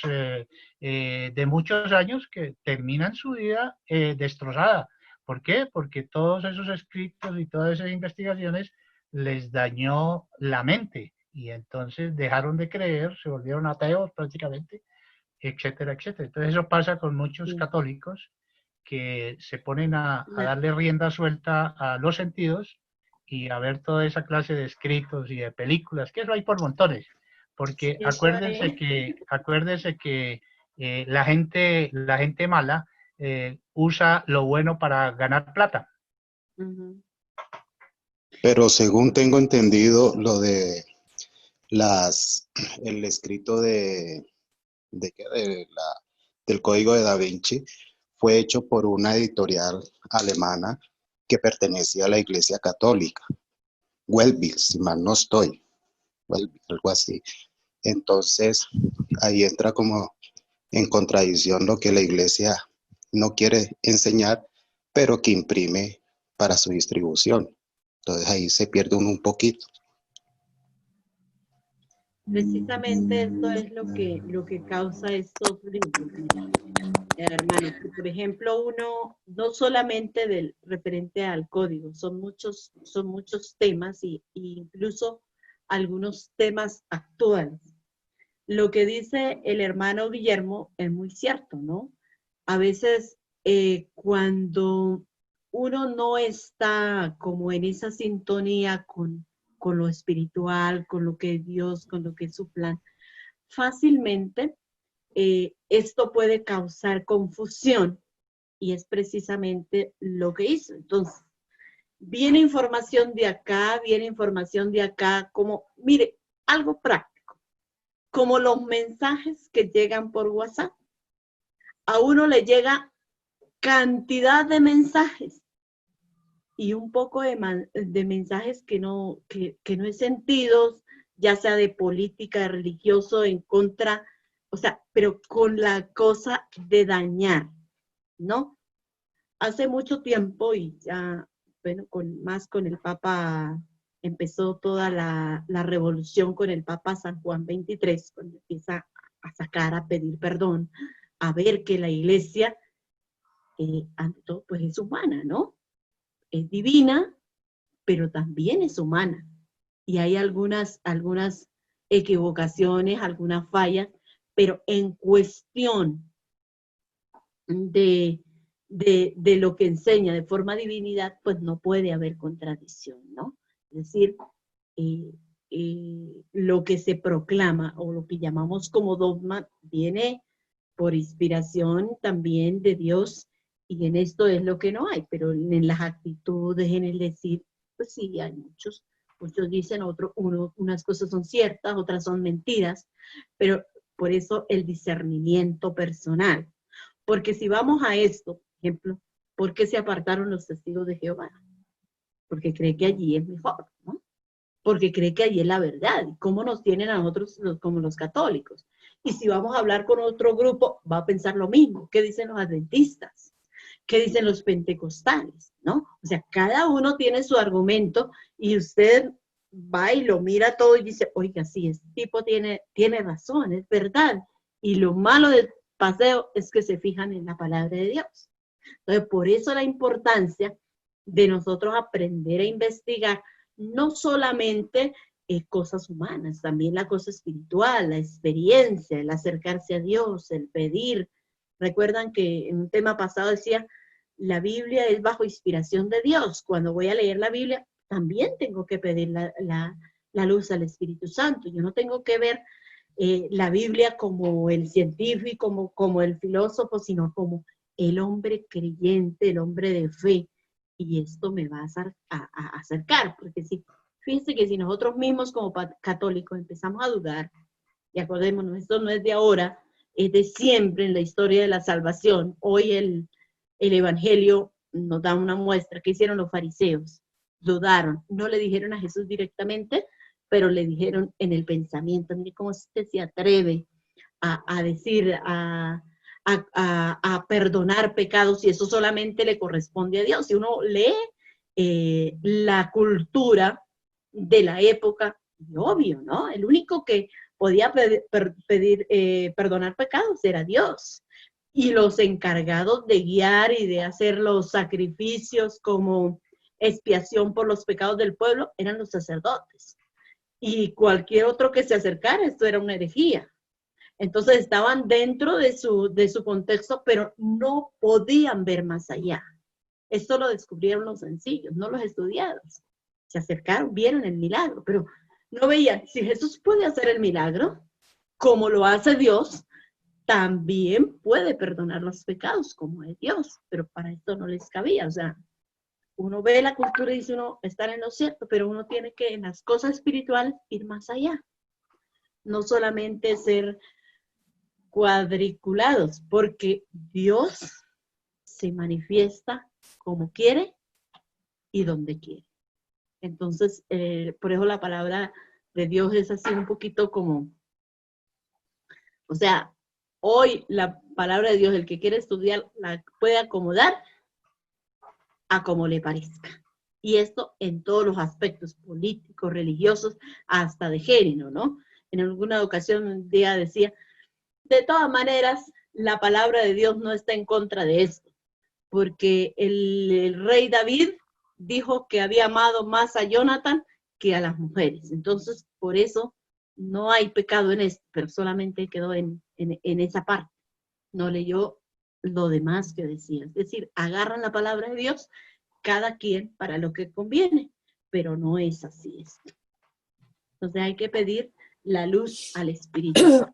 Speaker 6: de muchos años, que terminan su vida destrozada. ¿Por qué? Porque todos esos escritos y todas esas investigaciones les dañó la mente, y entonces dejaron de creer, se volvieron ateos prácticamente, etcétera, etcétera. Entonces eso pasa con muchos católicos que se ponen a darle rienda suelta a los sentidos y a ver toda esa clase de escritos y de películas, que eso hay por montones, porque acuérdense que la gente mala usa lo bueno para ganar plata.
Speaker 9: Pero según tengo entendido, lo de el escrito del Código de Da Vinci fue hecho por una editorial alemana que pertenecía a la Iglesia Católica, Welby, si mal no estoy, Welby, algo así. Entonces, ahí entra como en contradicción lo que la Iglesia no quiere enseñar, pero que imprime para su distribución. Entonces ahí se pierde uno un poquito.
Speaker 1: Precisamente esto es lo que causa estos libros, hermanos. Por ejemplo, uno, no solamente del referente al código, son muchos temas y incluso algunos temas actuales. lo que dice el hermano Guillermo es muy cierto, ¿no? A veces cuando uno no está como en esa sintonía con lo espiritual, con lo que es Dios, con lo que es su plan, fácilmente esto puede causar confusión y es precisamente lo que hizo. Entonces, viene información de acá, como, mire, algo práctico, como los mensajes que llegan por WhatsApp. A uno le llega cantidad de mensajes y un poco de mensajes que no es sentidos, ya sea de política, de religioso, en contra, o sea, pero con la cosa de dañar, ¿no? Hace mucho tiempo y ya, bueno, más con el Papa, empezó toda la revolución con el Papa San Juan XXIII, cuando empieza a sacar, a pedir perdón, a ver que la iglesia, ante todo, pues es humana, ¿no? Es divina, pero también es humana. Y hay algunas equivocaciones, algunas fallas, pero en cuestión de lo que enseña de forma divinidad, pues no puede haber contradicción, ¿no? Es decir, lo que se proclama o lo que llamamos como dogma viene por inspiración también de Dios, y en esto es lo que no hay, pero en las actitudes, en el decir, pues sí, hay muchos dicen, unas cosas son ciertas, otras son mentiras, pero por eso el discernimiento personal. Porque si vamos a esto, por ejemplo, ¿por qué se apartaron los testigos de Jehová? Porque cree que allí es mejor, ¿no? Porque cree que allí es la verdad. ¿Cómo nos tienen a nosotros como los católicos? Y si vamos a hablar con otro grupo, va a pensar lo mismo. ¿Qué dicen los adventistas? ¿Qué dicen los pentecostales? ¿No? O sea, cada uno tiene su argumento y usted va y lo mira todo y dice, oiga, sí, este tipo tiene razón, es verdad. Y lo malo del paseo es que se fijan en la palabra de Dios. Entonces, por eso la importancia de nosotros aprender a investigar no solamente cosas humanas, también la cosa espiritual, la experiencia, el acercarse a Dios, el pedir. Recuerdan que en un tema pasado decía, la Biblia es bajo inspiración de Dios. Cuando voy a leer la Biblia, también tengo que pedir la luz al Espíritu Santo. Yo no tengo que ver la Biblia como el científico, como el filósofo, sino como el hombre creyente, el hombre de fe. Y esto me va a acercar, porque fíjense que si nosotros mismos como católicos empezamos a dudar, y acordémonos, esto no es de ahora, es de siempre en la historia de la salvación. Hoy el Evangelio nos da una muestra. ¿Qué hicieron los fariseos? Dudaron, no le dijeron a Jesús directamente, pero le dijeron en el pensamiento. Mire cómo usted se atreve a decir, a perdonar pecados, y eso solamente le corresponde a Dios. Si uno lee la cultura de la época, obvio, ¿no? El único que podía perdonar pecados era Dios. Y los encargados de guiar y de hacer los sacrificios como expiación por los pecados del pueblo eran los sacerdotes. Y cualquier otro que se acercara, esto era una herejía. Entonces estaban dentro de su contexto, pero no podían ver más allá. Esto lo descubrieron los sencillos, no los estudiados. Se acercaron, vieron el milagro, pero no veían. Si Jesús puede hacer el milagro, como lo hace Dios, también puede perdonar los pecados, como es Dios, pero para esto no les cabía. O sea, uno ve la cultura y dice uno estar en lo cierto, pero uno tiene que en las cosas espirituales ir más allá. No solamente ser cuadriculados, porque Dios se manifiesta como quiere y donde quiere. Entonces, por eso la palabra de Dios es así un poquito como, o sea, hoy la palabra de Dios, el que quiere estudiar, la puede acomodar a como le parezca. Y esto en todos los aspectos políticos, religiosos, hasta de género, ¿no? En alguna ocasión un día decía, de todas maneras, la palabra de Dios no está en contra de esto, porque el rey David dijo que había amado más a Jonathan que a las mujeres. Entonces, por eso no hay pecado en esto, pero solamente quedó en esa parte. No leyó lo demás que decía. Es decir, agarran la palabra de Dios, cada quien para lo que conviene, pero no es así esto. Entonces hay que pedir la luz al Espíritu.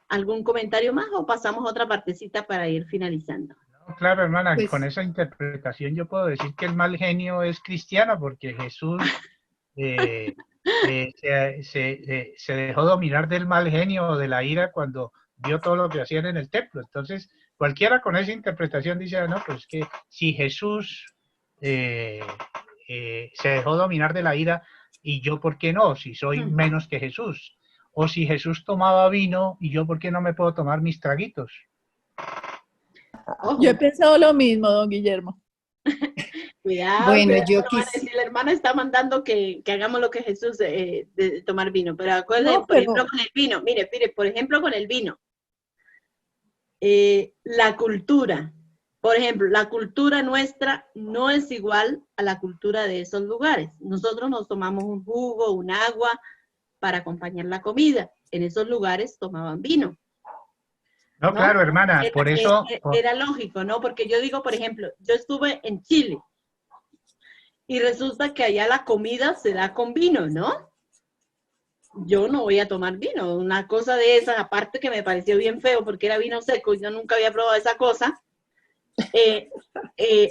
Speaker 1: ¿Algún comentario más o pasamos a otra partecita para ir finalizando?
Speaker 6: No, claro, hermana,
Speaker 8: Pues-
Speaker 6: con esa interpretación yo puedo decir que el mal genio es cristiano, porque Jesús se dejó dominar del mal genio o de la ira cuando vio todo lo que hacían en el templo. Entonces, cualquiera con esa interpretación dice, no, pues que si Jesús se dejó dominar de la ira, y yo, ¿por qué no? Si soy menos que Jesús. O si Jesús tomaba vino, y yo, ¿por qué no me puedo tomar mis traguitos?
Speaker 1: Ojo,
Speaker 10: Yo he pensado lo mismo, don Guillermo.
Speaker 1: cuidado,
Speaker 8: Bueno,
Speaker 1: cuidado,
Speaker 8: yo
Speaker 1: no van a decir, la hermana está mandando que hagamos lo que Jesús de tomar vino, pero acuérdense,
Speaker 10: No,
Speaker 1: por
Speaker 10: pero-
Speaker 1: ejemplo, con el vino, mire, por ejemplo, con el vino, la cultura, por ejemplo, la cultura nuestra no es igual a la cultura de esos lugares. Nosotros nos tomamos un jugo, un agua para acompañar la comida. En esos lugares tomaban vino.
Speaker 6: No,
Speaker 1: ¿No?
Speaker 6: claro, hermana, por eso...
Speaker 1: Era lógico, ¿no? Porque yo digo, por ejemplo, yo estuve en Chile y resulta que allá la comida se da con vino, ¿no? Yo no voy a tomar vino, una cosa de esas, aparte que me pareció bien feo porque era vino seco y yo nunca había probado esa cosa.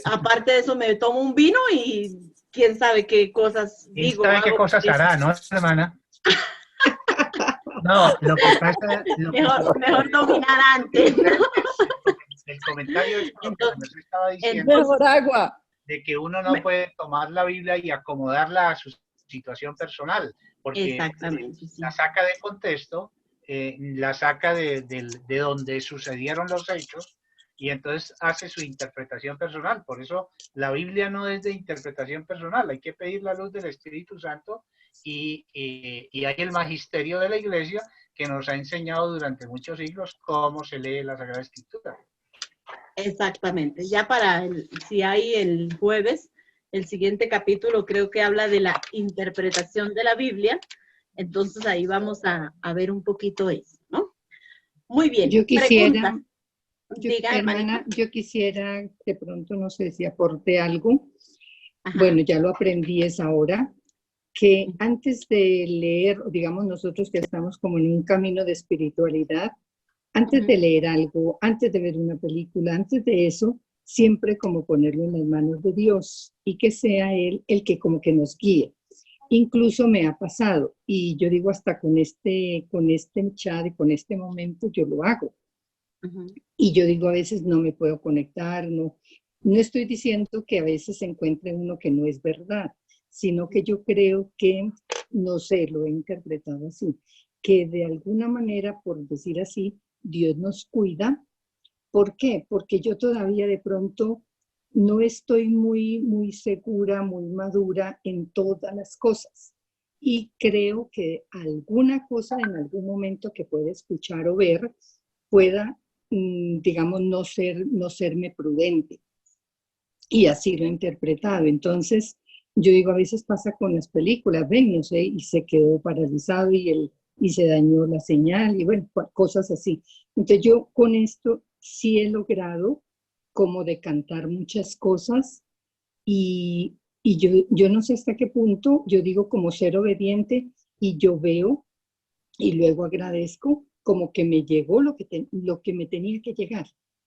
Speaker 1: Aparte de eso me tomo un vino y quién sabe qué cosas
Speaker 6: ¿Quién
Speaker 1: digo.
Speaker 6: sabe qué
Speaker 1: hago,
Speaker 6: cosas hará, no, hermana? No, lo que pasa...
Speaker 1: Mejor dominar antes, ¿no?
Speaker 6: El comentario es lo que nos estaba diciendo,
Speaker 10: Mejor agua.
Speaker 6: de que uno no puede tomar la Biblia y acomodarla a su situación personal, porque
Speaker 1: Exactamente, sí.
Speaker 6: la saca de contexto, la saca de donde sucedieron los hechos, y entonces hace su interpretación personal. Por eso la Biblia no es de interpretación personal, hay que pedir la luz del Espíritu Santo, y hay el magisterio de la Iglesia que nos ha enseñado durante muchos siglos cómo se lee la Sagrada Escritura.
Speaker 1: Exactamente. Ya si hay el jueves, el siguiente capítulo creo que habla de la interpretación de la Biblia. Entonces ahí vamos a ver un poquito eso, ¿no? Muy bien.
Speaker 8: Yo quisiera,
Speaker 1: Pregunta. Diga,
Speaker 8: hermana, yo quisiera de pronto, no sé si aporte algo.
Speaker 1: Ajá.
Speaker 8: Bueno, ya lo aprendí es ahora, que antes de leer, digamos nosotros que estamos como en un camino de espiritualidad, antes de leer algo, antes de ver una película, antes de eso, siempre como ponerlo en las manos de Dios y que sea Él el que como que nos guíe. Incluso me ha pasado, y yo digo hasta con este chat y con este momento yo lo hago. Y yo digo a veces no me puedo conectar, no estoy diciendo que a veces se encuentre uno que no es verdad, sino que yo creo que, no sé, lo he interpretado así, que de alguna manera, por decir así, Dios nos cuida. ¿Por qué? Porque yo todavía de pronto no estoy muy segura, muy madura en todas las cosas. Y creo que alguna cosa en algún momento que pueda escuchar o ver pueda, digamos, no serme prudente. Y así lo he interpretado. Entonces, yo digo, a veces pasa con las películas, ven, no sé, y se quedó paralizado y se dañó la señal y bueno, cosas así. Entonces yo con esto sí he logrado como decantar muchas cosas y yo no sé hasta qué punto, yo digo como ser obediente y yo veo y luego agradezco como que me llegó lo que me tenía que llegar,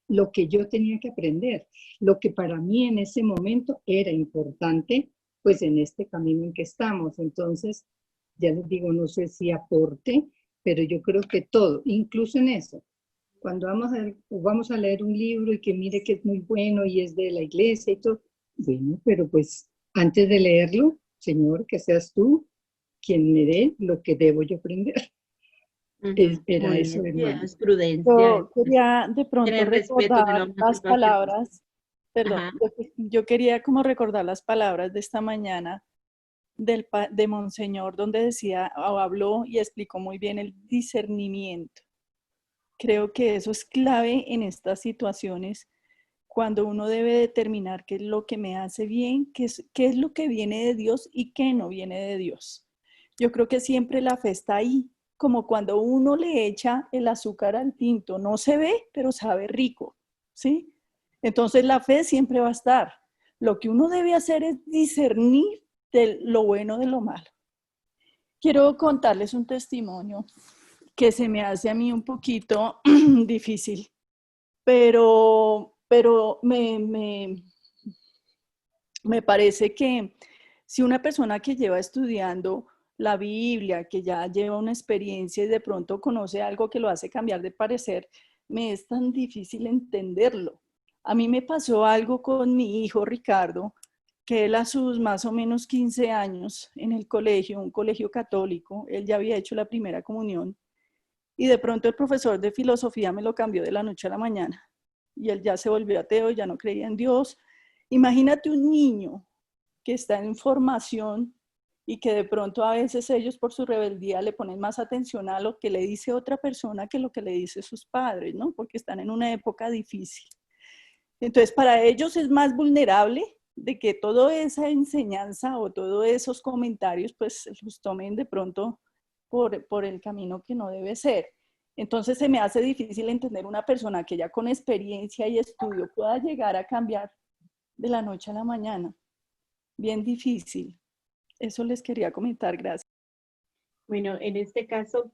Speaker 8: lo que yo tenía que aprender, lo que para mí en ese momento era importante, pues en este camino en que estamos. Entonces, ya les digo, no sé si aporte, pero yo creo que todo, incluso en eso, cuando vamos a leer un libro y que mire que es muy bueno y es de la iglesia y todo, bueno, pero pues antes de leerlo, Señor, que seas tú quien me dé lo que debo yo aprender. Era
Speaker 1: Muy
Speaker 8: eso,
Speaker 1: bien,
Speaker 8: hermano.
Speaker 1: es prudencia.
Speaker 10: Yo quería de pronto
Speaker 1: Tener respeto de
Speaker 10: recordar
Speaker 1: no hacer
Speaker 10: las
Speaker 1: cualquier cosa.
Speaker 10: palabras, perdón,
Speaker 1: Ajá.
Speaker 10: yo quería como recordar las palabras de esta mañana de Monseñor, donde decía, o habló y explicó muy bien el discernimiento. Creo que eso es clave en estas situaciones, cuando uno debe determinar qué es lo que me hace bien, qué es lo que viene de Dios y qué no viene de Dios. Yo creo que siempre la fe está ahí, como cuando uno le echa el azúcar al tinto, no se ve, pero sabe rico, ¿sí? Entonces la fe siempre va a estar. Lo que uno debe hacer es discernir de lo bueno de lo malo. Quiero contarles un testimonio que se me hace a mí un poquito difícil, pero me parece que si una persona que lleva estudiando la Biblia, que ya lleva una experiencia y de pronto conoce algo que lo hace cambiar de parecer, me es tan difícil entenderlo. A mí me pasó algo con mi hijo Ricardo, que él a sus más o menos 15 años en el colegio, un colegio católico, él ya había hecho la primera comunión, y de pronto el profesor de filosofía me lo cambió de la noche a la mañana, y él ya se volvió ateo, ya no creía en Dios. Imagínate un niño que está en formación y que de pronto a veces ellos por su rebeldía le ponen más atención a lo que le dice otra persona que lo que le dice sus padres, ¿no? Porque están en una época difícil. Entonces, para ellos es más vulnerable de que toda esa enseñanza o todos esos comentarios, pues los tomen de pronto por el camino que no debe ser. Entonces, se me hace difícil entender una persona que ya con experiencia y estudio pueda llegar a cambiar de la noche a la mañana. Bien difícil. Eso les quería comentar, gracias.
Speaker 1: Bueno, en este caso,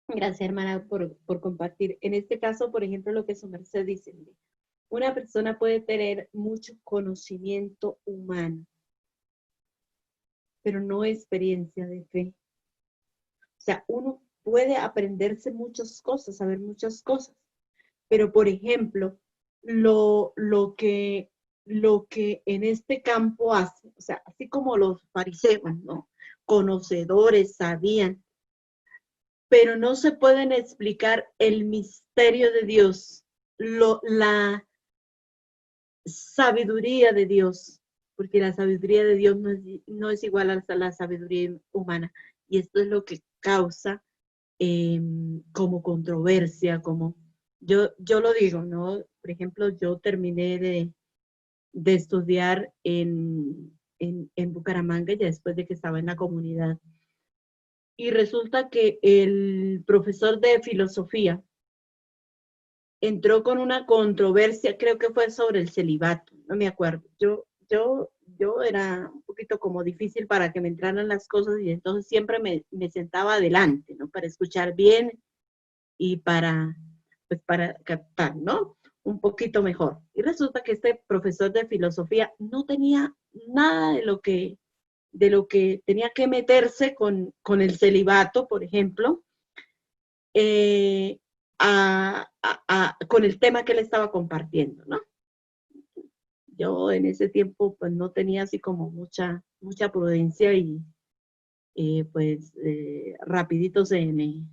Speaker 1: gracias hermana por compartir. En este caso, por ejemplo, lo que su merced dice, una persona puede tener mucho conocimiento humano, pero no experiencia de fe. O sea, uno puede aprenderse muchas cosas, saber muchas cosas, pero por ejemplo, lo que en este campo hace, o sea, así como los fariseos, ¿no? Conocedores, sabían, pero no se pueden explicar el misterio de Dios, la sabiduría de Dios, porque la sabiduría de Dios no es igual a la sabiduría humana, y esto es lo que causa como controversia, como yo lo digo, ¿no? Por ejemplo, yo terminé de estudiar en Bucaramanga ya después de que estaba en la comunidad. Y resulta que el profesor de filosofía entró con una controversia, creo que fue sobre el celibato, no me acuerdo. Yo era un poquito como difícil para que me entraran las cosas y entonces siempre me sentaba adelante, ¿no? Para escuchar bien y para captar, ¿no? Un poquito mejor. Y resulta que este profesor de filosofía no tenía nada de lo que tenía que meterse con el celibato, por ejemplo, con el tema que él estaba compartiendo, ¿no? Yo en ese tiempo pues no tenía así como mucha prudencia y pues rapidito se me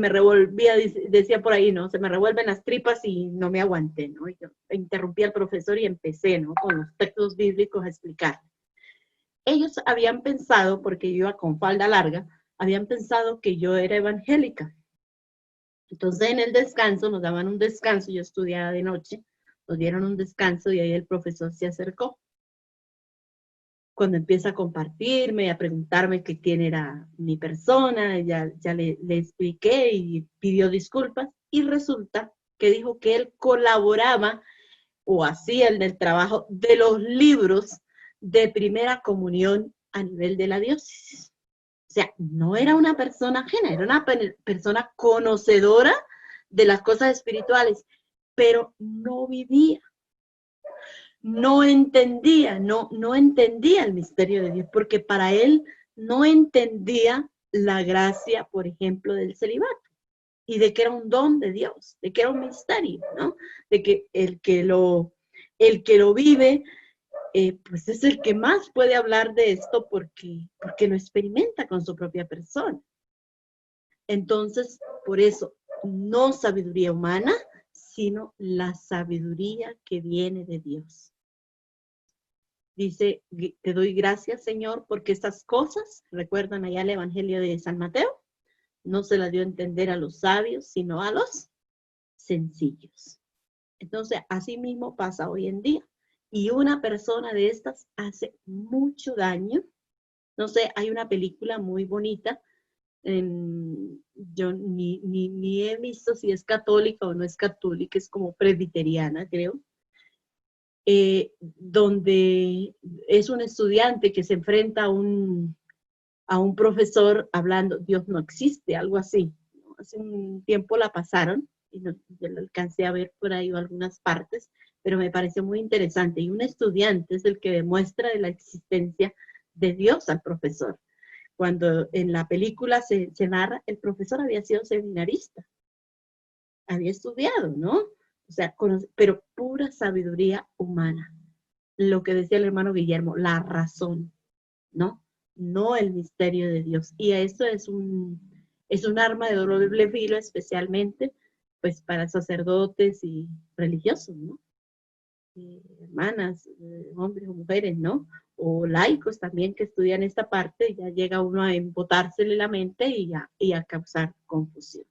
Speaker 1: revolvía, decía por ahí, ¿no? Se me revuelven las tripas y no me aguanté, ¿no? Y yo interrumpí al profesor y empecé, ¿no? Con los textos bíblicos a explicar. Ellos habían pensado, porque yo iba con falda larga, habían pensado que yo era evangélica. Entonces en el descanso, nos daban un descanso, yo estudiaba de noche, nos dieron un descanso y ahí el profesor se acercó. Cuando empieza a compartirme, a preguntarme que quién era mi persona, ya le expliqué y pidió disculpas, y resulta que dijo que él colaboraba o hacía el trabajo de los libros de primera comunión a nivel de la diócesis. O sea, no era una persona ajena, era una persona conocedora de las cosas espirituales, pero no vivía. No entendía el misterio de Dios, porque para él no entendía la gracia, por ejemplo, del celibato, y de que era un don de Dios, de que era un misterio, ¿no? De que el que lo vive, pues es el que más puede hablar de esto porque lo experimenta con su propia persona. Entonces, por eso, no sabiduría humana, sino la sabiduría que viene de Dios. Dice, te doy gracias, Señor, porque estas cosas, recuerdan allá el Evangelio de San Mateo, no se las dio a entender a los sabios, sino a los sencillos. Entonces, así mismo pasa hoy en día. Y una persona de estas hace mucho daño No sé, hay una película muy bonita, yo ni he visto si es católica o no es católica, es como presbiteriana, creo, donde es un estudiante que se enfrenta a un profesor hablando, Dios no existe, algo así. ¿No? Hace un tiempo la pasaron y no, yo la alcancé a ver por ahí algunas partes, pero me pareció muy interesante. Y un estudiante es el que demuestra de la existencia de Dios al profesor. Cuando en la película se narra, el profesor había sido seminarista, había estudiado, ¿no? O sea, pero pura sabiduría humana. Lo que decía el hermano Guillermo, la razón, ¿no? No el misterio de Dios. Y eso es un arma de doble filo, especialmente pues para sacerdotes y religiosos, ¿no? Hermanas, hombres o mujeres, ¿no? O laicos también que estudian esta parte, ya llega uno a embotársele la mente y a causar confusión.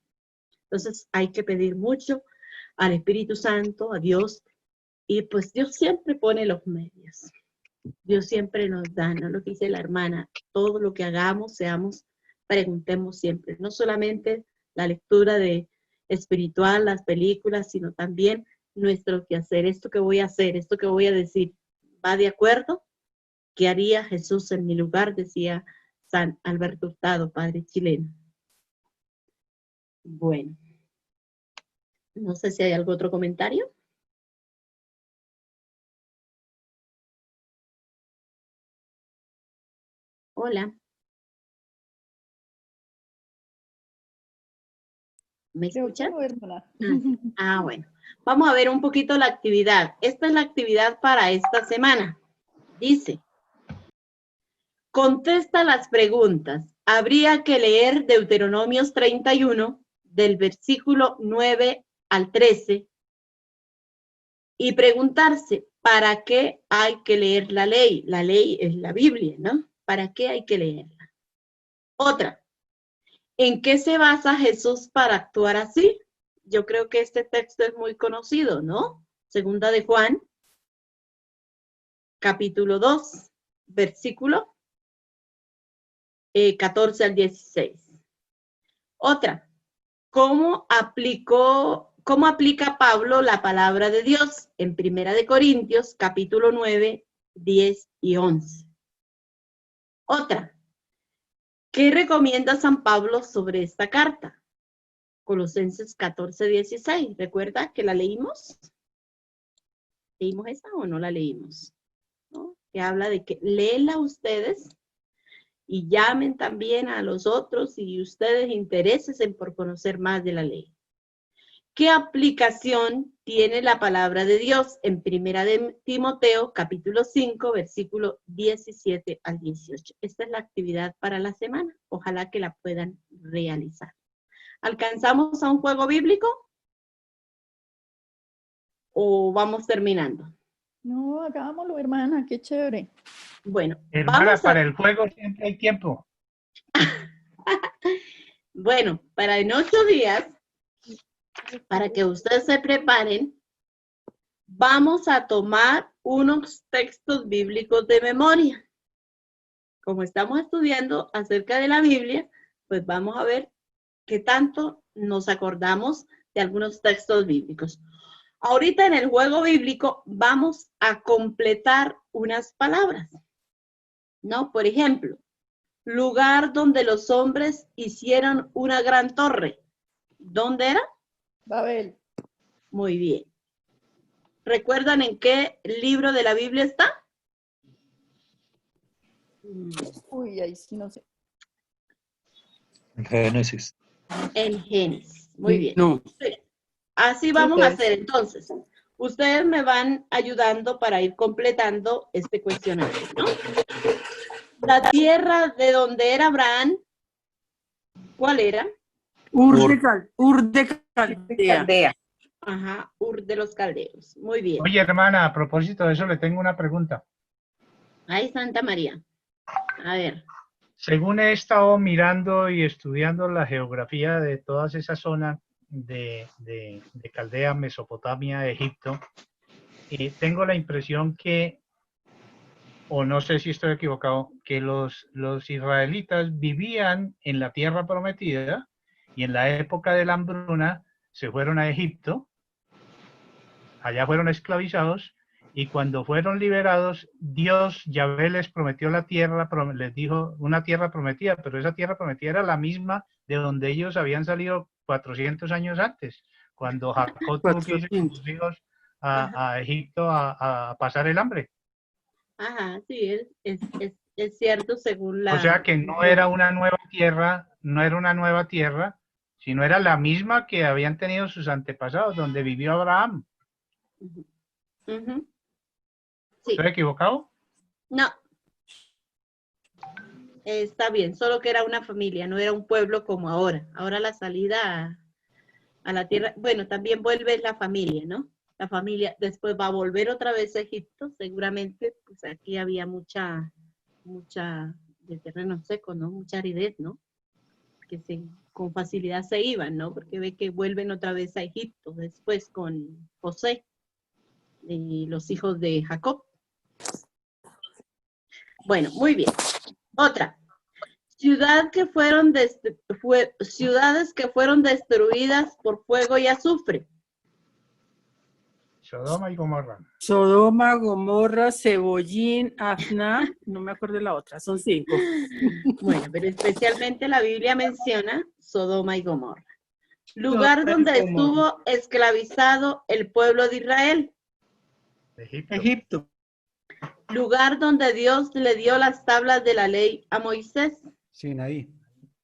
Speaker 1: Entonces hay que pedir mucho al Espíritu Santo, a Dios, y pues Dios siempre pone los medios. Dios siempre nos da, ¿no? Lo que dice la hermana, todo lo que hagamos, preguntemos siempre, no solamente la lectura de espiritual, las películas, sino también nuestro quehacer, esto que voy a hacer, esto que voy a decir, ¿va de acuerdo? ¿Qué haría Jesús en mi lugar? Decía San Alberto Hurtado, padre chileno. Bueno, no sé si hay algún otro comentario. Hola. ¿Me escuchan? Bueno. Vamos a ver un poquito la actividad. Esta es la actividad para esta semana. Dice, contesta las preguntas. Habría que leer Deuteronomios 31, del versículo 9 al 13, y preguntarse, ¿para qué hay que leer la ley? La ley es la Biblia, ¿no? ¿Para qué hay que leerla? Otra, ¿en qué se basa Jesús para actuar así? Yo creo que este texto es muy conocido, ¿no? Segunda de Juan, capítulo 2, versículo 14 al 16. Otra, ¿cómo aplica Pablo la palabra de Dios en Primera de Corintios, capítulo 9, 10 y 11? Otra, ¿qué recomienda San Pablo sobre esta carta? Colosenses 14, 16. ¿Recuerda que la leímos? ¿Leímos esa o no la leímos? ¿No? Que habla de que léela ustedes y llamen también a los otros y ustedes interesen por conocer más de la ley. ¿Qué aplicación tiene la palabra de Dios en Primera de Timoteo, capítulo 5, versículo 17 al 18? Esta es la actividad para la semana. Ojalá que la puedan realizar. ¿Alcanzamos a un juego bíblico? ¿O vamos terminando?
Speaker 10: No, hagámoslo, hermana, qué chévere.
Speaker 1: Bueno,
Speaker 6: hermana, para el juego siempre hay tiempo.
Speaker 1: Bueno, para en 8 días, para que ustedes se preparen, vamos a tomar unos textos bíblicos de memoria. Como estamos estudiando acerca de la Biblia, pues vamos a ver qué tanto nos acordamos de algunos textos bíblicos. Ahorita en el juego bíblico vamos a completar unas palabras, ¿no? Por ejemplo, lugar donde los hombres hicieron una gran torre. ¿Dónde era?
Speaker 10: Babel.
Speaker 1: Muy bien. ¿Recuerdan en qué libro de la Biblia está?
Speaker 10: Uy, ahí sí no sé.
Speaker 11: En Génesis.
Speaker 1: En Génesis. Muy bien.
Speaker 4: No.
Speaker 1: Así vamos a hacer entonces. Ustedes me van ayudando para ir completando este cuestionario, ¿no? La tierra de donde era Abraham, ¿cuál era?
Speaker 4: Ur de Caldea.
Speaker 1: Ajá, Ur de los Caldeos. Muy bien.
Speaker 6: Oye, hermana, a propósito de eso, le tengo una pregunta.
Speaker 1: Ay, Santa María. A ver.
Speaker 6: Según he estado mirando y estudiando la geografía de todas esas zonas de Caldea, Mesopotamia, Egipto, tengo la impresión que o no sé si estoy equivocado, que los israelitas vivían en la tierra prometida y en la época de la hambruna se fueron a Egipto, allá fueron esclavizados, y cuando fueron liberados, Dios, Yahvé, les prometió la tierra, les dijo una tierra prometida, pero esa tierra prometida era la misma de donde ellos habían salido 400 años antes, cuando Jacob tuvo que irse con sus hijos a Egipto a pasar el hambre.
Speaker 1: Ajá, sí, es cierto según la...
Speaker 6: O sea que no era una nueva tierra, no era una nueva tierra, sino era la misma que habían tenido sus antepasados, donde vivió Abraham.
Speaker 1: Ujú. Ujú. Sí.
Speaker 6: ¿Estoy equivocado?
Speaker 1: No. Está bien, solo que era una familia, no era un pueblo como ahora. Ahora la salida a la tierra, bueno, también vuelve la familia, ¿no? La familia después va a volver otra vez a Egipto, seguramente, pues aquí había mucha de terreno seco, ¿no? Mucha aridez, ¿no? Que con facilidad se iban, ¿no? Porque ve que vuelven otra vez a Egipto, después con José y los hijos de Jacob. Bueno, muy bien. Otra. Ciudades que fueron destruidas por fuego y azufre.
Speaker 6: Sodoma y Gomorra.
Speaker 4: Sodoma, Gomorra, Cebollín, Afna, no me acuerdo de la otra, son 5.
Speaker 1: Bueno, pero especialmente la Biblia menciona Sodoma y Gomorra. Lugar donde estuvo esclavizado el pueblo de Israel.
Speaker 4: Egipto.
Speaker 1: Lugar donde Dios le dio las tablas de la ley a Moisés.
Speaker 7: Sinaí.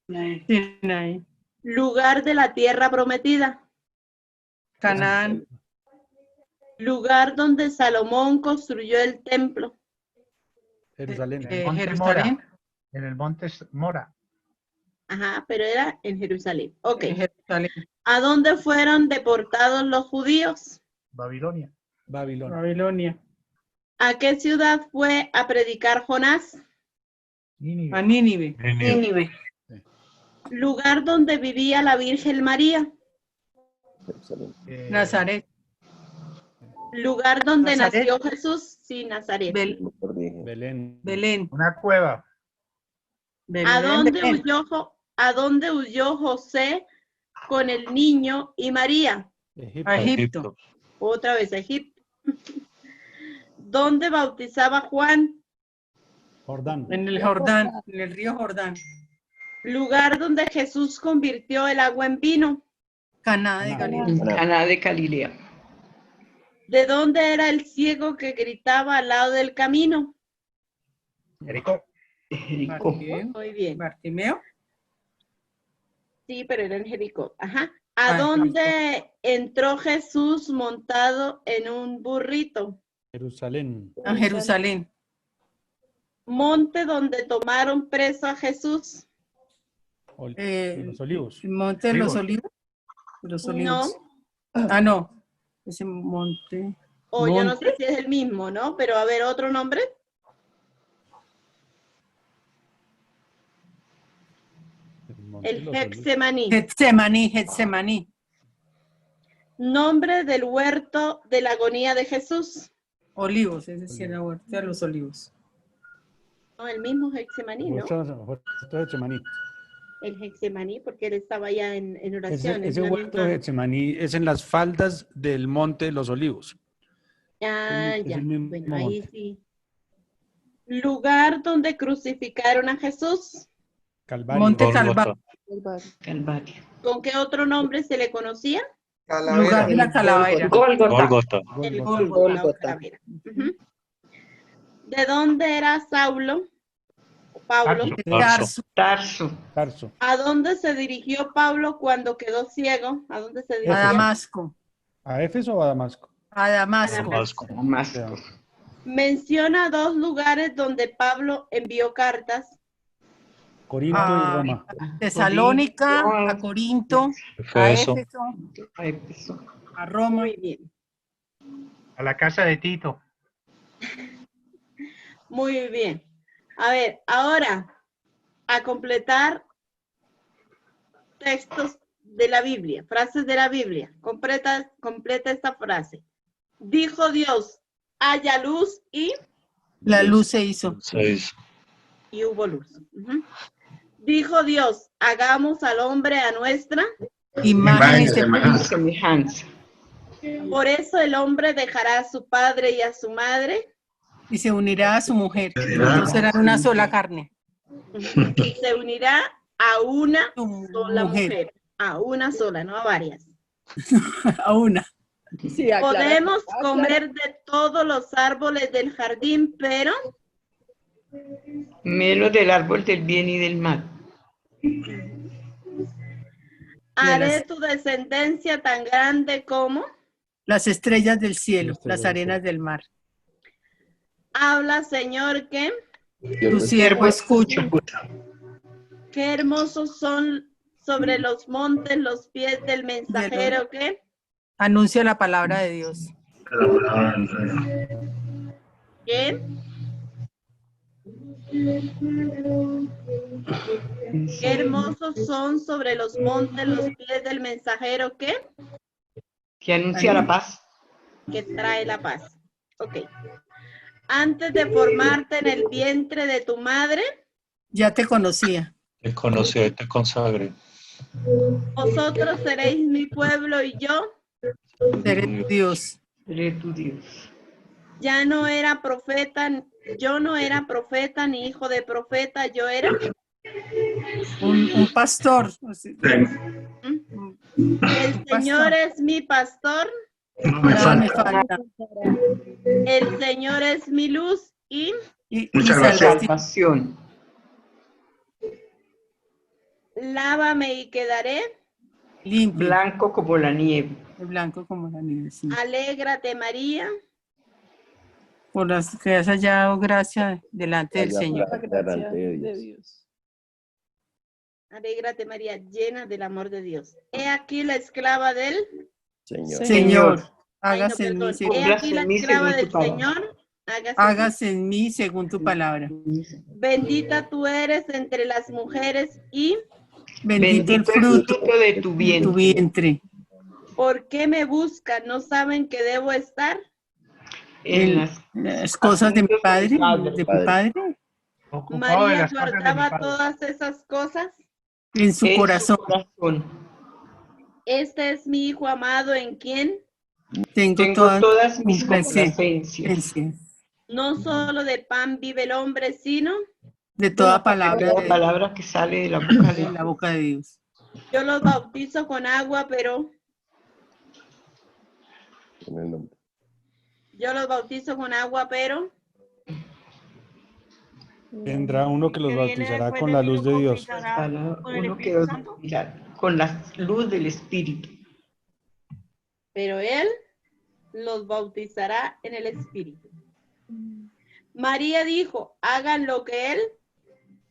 Speaker 4: Sinaí.
Speaker 1: Lugar de la tierra prometida.
Speaker 4: Canaán.
Speaker 1: Lugar donde Salomón construyó el templo.
Speaker 7: Jerusalén.
Speaker 4: Jerusalén.
Speaker 6: En el monte Mora.
Speaker 1: Ajá, pero era en Jerusalén. Ok.
Speaker 4: En Jerusalén.
Speaker 1: ¿A dónde fueron deportados los judíos?
Speaker 6: Babilonia.
Speaker 4: Babilonia.
Speaker 1: ¿A qué ciudad fue a predicar Jonás?
Speaker 4: A Nínive.
Speaker 5: Nínive.
Speaker 1: Lugar donde vivía la Virgen María.
Speaker 4: Nazaret.
Speaker 1: Lugar donde
Speaker 4: Nazaret.
Speaker 1: nació Jesús. Sí, Nazaret.
Speaker 7: Belén.
Speaker 4: Belén.
Speaker 6: Una cueva.
Speaker 1: ¿A dónde huyó José con el niño y María?
Speaker 4: A Egipto.
Speaker 1: Otra vez a Egipto. ¿Dónde bautizaba Juan?
Speaker 7: Jordán.
Speaker 4: En el Jordán, en el río Jordán.
Speaker 1: Lugar donde Jesús convirtió el agua en vino.
Speaker 4: Caná de Galilea.
Speaker 5: Caná de Galilea.
Speaker 1: ¿De dónde era el ciego que gritaba al lado del camino?
Speaker 6: Jericó.
Speaker 5: Jericó.
Speaker 1: Muy bien.
Speaker 4: Bartimeo.
Speaker 1: Sí, pero era en Jericó. Ajá. ¿A dónde entró Jesús montado en un burrito?
Speaker 7: Jerusalén.
Speaker 4: A Jerusalén.
Speaker 1: Monte donde tomaron preso a Jesús.
Speaker 7: Los Olivos.
Speaker 4: El monte de los Olivos. Los Olivos.
Speaker 1: No.
Speaker 4: Ah, no. Ese monte.
Speaker 1: O yo no sé si es el mismo, ¿no? Pero a ver, ¿otro nombre? El Getsemaní.
Speaker 4: Getsemaní.
Speaker 1: Nombre del huerto de la agonía de Jesús.
Speaker 4: Olivos, es decir, la huerta de los olivos.
Speaker 1: No, el mismo Getsemaní, ¿no?
Speaker 7: Getsemaní.
Speaker 1: El Getsemaní, porque él estaba ya en oración.
Speaker 7: Ese huerto de Getsemaní es en las faldas del monte de los Olivos.
Speaker 1: Ah, ya.
Speaker 7: Bueno,
Speaker 1: ahí sí. Lugar donde crucificaron a Jesús.
Speaker 7: Calvario.
Speaker 4: Monte Calvario.
Speaker 5: Calvario.
Speaker 1: ¿Con qué otro nombre se le conocía?
Speaker 4: Lugar de la calavera.
Speaker 11: Gólgota.
Speaker 1: El Gólgota. Calavera. Uh-huh. ¿De dónde era Saulo? Pablo.
Speaker 5: Tarso.
Speaker 1: ¿A dónde se dirigió Pablo cuando quedó ciego? ¿A dónde se dirigió?
Speaker 4: A Damasco.
Speaker 7: ¿A Éfeso o a Damasco?
Speaker 4: A Damasco.
Speaker 5: Damasco.
Speaker 1: Menciona 2 lugares donde Pablo envió cartas.
Speaker 7: Corinto y Roma.
Speaker 4: Tesalónica, a Corinto, a Éfeso, a Roma.
Speaker 1: Muy bien.
Speaker 6: A la casa de Tito.
Speaker 1: Muy bien. A ver, ahora, a completar textos de la Biblia, frases de la Biblia. Completa esta frase. Dijo Dios, haya luz y...
Speaker 4: La luz se hizo.
Speaker 1: Y hubo luz. Dijo Dios, hagamos al hombre a nuestra
Speaker 4: imagen y
Speaker 5: semejanza.
Speaker 1: Por eso el hombre dejará a su padre y a su madre.
Speaker 4: Y se unirá a su mujer. Los dos serán una sola carne.
Speaker 1: Y se unirá a una sola mujer. A una sola, no a varias.
Speaker 4: A una.
Speaker 10: Sí, aclara,
Speaker 1: Podemos
Speaker 10: aclara.
Speaker 1: comer de todos los árboles del jardín, pero
Speaker 5: Menos del árbol del bien y del mal.
Speaker 1: haré tu descendencia tan grande como.
Speaker 4: Las estrellas del cielo, las arenas del mar.
Speaker 1: Habla, Señor, que
Speaker 4: Tu siervo escucha.
Speaker 1: qué hermosos son sobre los montes los pies del mensajero que
Speaker 4: Anuncia la palabra de Dios.
Speaker 1: ¿Qué? Qué hermosos son sobre los montes los pies del mensajero
Speaker 5: Que anuncia la paz.
Speaker 1: que trae la paz. Ok. Antes de formarte en el vientre de tu madre,
Speaker 4: Ya te conocía.
Speaker 11: Te conocí y te consagré.
Speaker 1: vosotros seréis mi pueblo y yo
Speaker 4: Seré tu Dios.
Speaker 5: Seré tu Dios.
Speaker 1: ya no era profeta, yo no era profeta ni hijo de profeta, yo era
Speaker 4: Un pastor.
Speaker 1: el Señor es mi pastor,
Speaker 4: Nada me falta.
Speaker 1: el Señor es mi luz y
Speaker 5: Salvación.
Speaker 1: lávame y quedaré,
Speaker 4: Limpio.
Speaker 5: Blanco como la nieve.
Speaker 4: Blanco como la nieve. Sí.
Speaker 1: alégrate María,
Speaker 4: Por las que has hallado gracia delante del Señor.
Speaker 10: La gracia de Dios.
Speaker 1: alégrate María, llena del amor de Dios. He aquí la esclava del
Speaker 4: Señor,
Speaker 1: Ay, no,
Speaker 4: hágase en mí
Speaker 1: perdón. He aquí la esclava del
Speaker 5: palabra.
Speaker 1: Señor,
Speaker 4: hágase en mí según tu palabra.
Speaker 1: bendita tú eres entre las mujeres y
Speaker 4: Bendito el fruto
Speaker 5: de tu
Speaker 4: de
Speaker 5: vientre.
Speaker 4: tu vientre.
Speaker 1: ¿por qué me buscan? ¿No saben que debo estar?
Speaker 5: En
Speaker 4: Las cosas de mi padre, de mi padre,
Speaker 6: Ocupado de
Speaker 1: María
Speaker 6: las cosas de mi
Speaker 1: guardaba
Speaker 6: padre.
Speaker 1: todas esas cosas.
Speaker 4: en su
Speaker 5: en
Speaker 4: corazón.
Speaker 5: su corazón.
Speaker 1: Este es mi hijo amado en quien
Speaker 4: Tengo
Speaker 5: todas mis
Speaker 4: complacencias.
Speaker 5: complacencias.
Speaker 1: no solo de pan vive el hombre, sino
Speaker 4: De toda palabra
Speaker 5: La palabra que sale de la boca de
Speaker 4: de la boca de Dios.
Speaker 1: yo los bautizo con agua, pero yo los bautizo con agua, pero
Speaker 7: Tendrá uno que los
Speaker 12: Que viene
Speaker 7: bautizará
Speaker 12: después
Speaker 7: con
Speaker 12: de
Speaker 7: la
Speaker 12: mí
Speaker 7: luz
Speaker 12: los
Speaker 7: de Dios.
Speaker 12: bautizará con el
Speaker 5: Uno que
Speaker 12: Espíritu
Speaker 5: os
Speaker 12: Santo.
Speaker 5: bautizará con la luz del Espíritu.
Speaker 1: pero él los bautizará en el Espíritu. María dijo, hagan lo que él,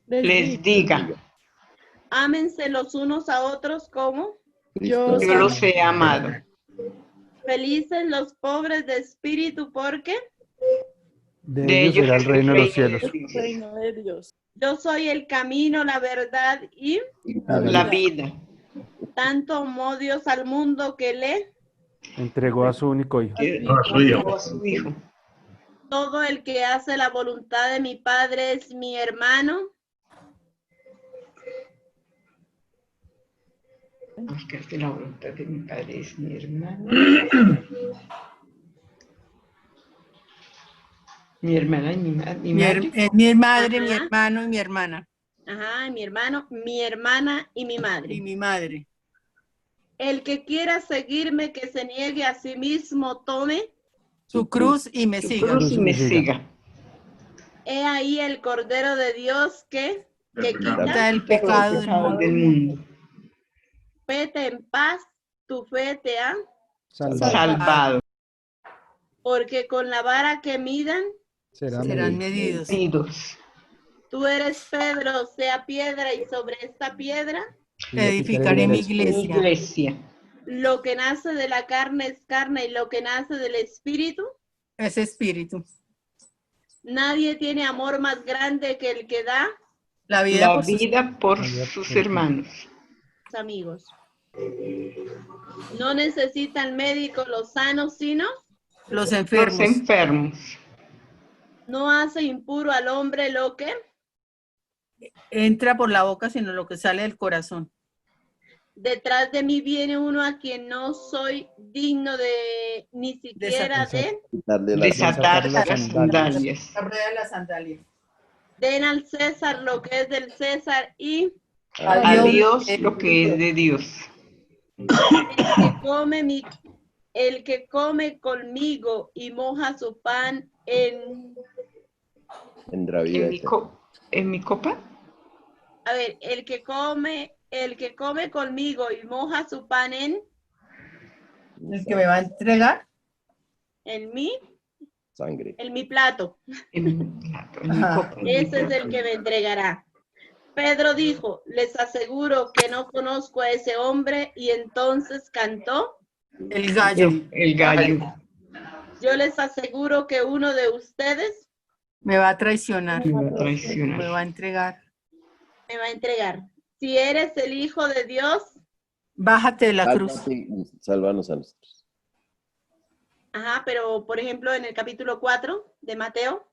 Speaker 5: Les diga,
Speaker 1: ámense los unos a otros como
Speaker 5: yo los he amado.
Speaker 1: felices los pobres de espíritu, porque
Speaker 7: De ellos será el reino de los cielos.
Speaker 10: Reino de Dios.
Speaker 1: yo soy el camino, la verdad y
Speaker 5: La vida.
Speaker 1: tanto amó Dios al mundo que le
Speaker 7: Entregó a su único hijo.
Speaker 5: A su hijo.
Speaker 1: todo el que hace la voluntad de mi Padre es mi hermano.
Speaker 5: El que hace la voluntad de mi Padre es mi hermano. Mi hermana y mi madre.
Speaker 4: Mi madre, mi
Speaker 1: Ajá.
Speaker 4: hermano y mi hermana.
Speaker 1: Ajá, mi hermano, mi hermana y mi madre.
Speaker 4: Y mi madre.
Speaker 1: El que quiera seguirme, que se niegue a sí mismo, tome.
Speaker 4: Su cruz y me siga.
Speaker 5: Cruz y me siga.
Speaker 1: He ahí el Cordero de Dios que
Speaker 4: Quita
Speaker 1: quita.
Speaker 4: el pecado del mundo.
Speaker 1: Vete en paz, tu fe te ha,
Speaker 5: Salvado.
Speaker 1: porque con la vara que midan,
Speaker 4: Serán medidos.
Speaker 1: tú eres Pedro, sea piedra, y sobre esta piedra
Speaker 4: Edificaré mi iglesia.
Speaker 1: lo que nace de la carne es carne, y lo que nace del espíritu.
Speaker 4: Es espíritu.
Speaker 1: Nadie tiene amor más grande que el que da
Speaker 4: La vida
Speaker 5: por sus hermanos.
Speaker 1: amigos. No necesitan médicos los sanos, sino
Speaker 4: los enfermos.
Speaker 1: No hace impuro al hombre lo que
Speaker 4: entra por la boca, sino lo que sale del corazón.
Speaker 1: detrás de mí viene uno a quien no soy digno de ni siquiera de
Speaker 5: Desatar las sandalias.
Speaker 4: Las sandalias.
Speaker 1: den al César lo que es del César y
Speaker 5: A Dios lo que es de Dios.
Speaker 1: el que come conmigo y moja su pan en
Speaker 5: ¿En mi copa?
Speaker 1: a ver, el que come conmigo y moja su pan en
Speaker 4: ¿El que me va a entregar?
Speaker 1: mí, sangre, en mi plato.
Speaker 5: En mi copa.
Speaker 1: Ese es el que me entregará. Pedro dijo, les aseguro que no conozco a ese hombre, y entonces cantó
Speaker 4: el gallo.
Speaker 5: El gallo.
Speaker 1: Yo les aseguro que uno de ustedes
Speaker 4: me va a traicionar.
Speaker 5: Me va a traicionar.
Speaker 4: Me va a entregar.
Speaker 1: Me va a entregar. Si eres el Hijo de Dios,
Speaker 4: bájate de la cruz.
Speaker 12: Sálvanos a nosotros.
Speaker 1: Ajá, pero por ejemplo en el capítulo 4 de Mateo,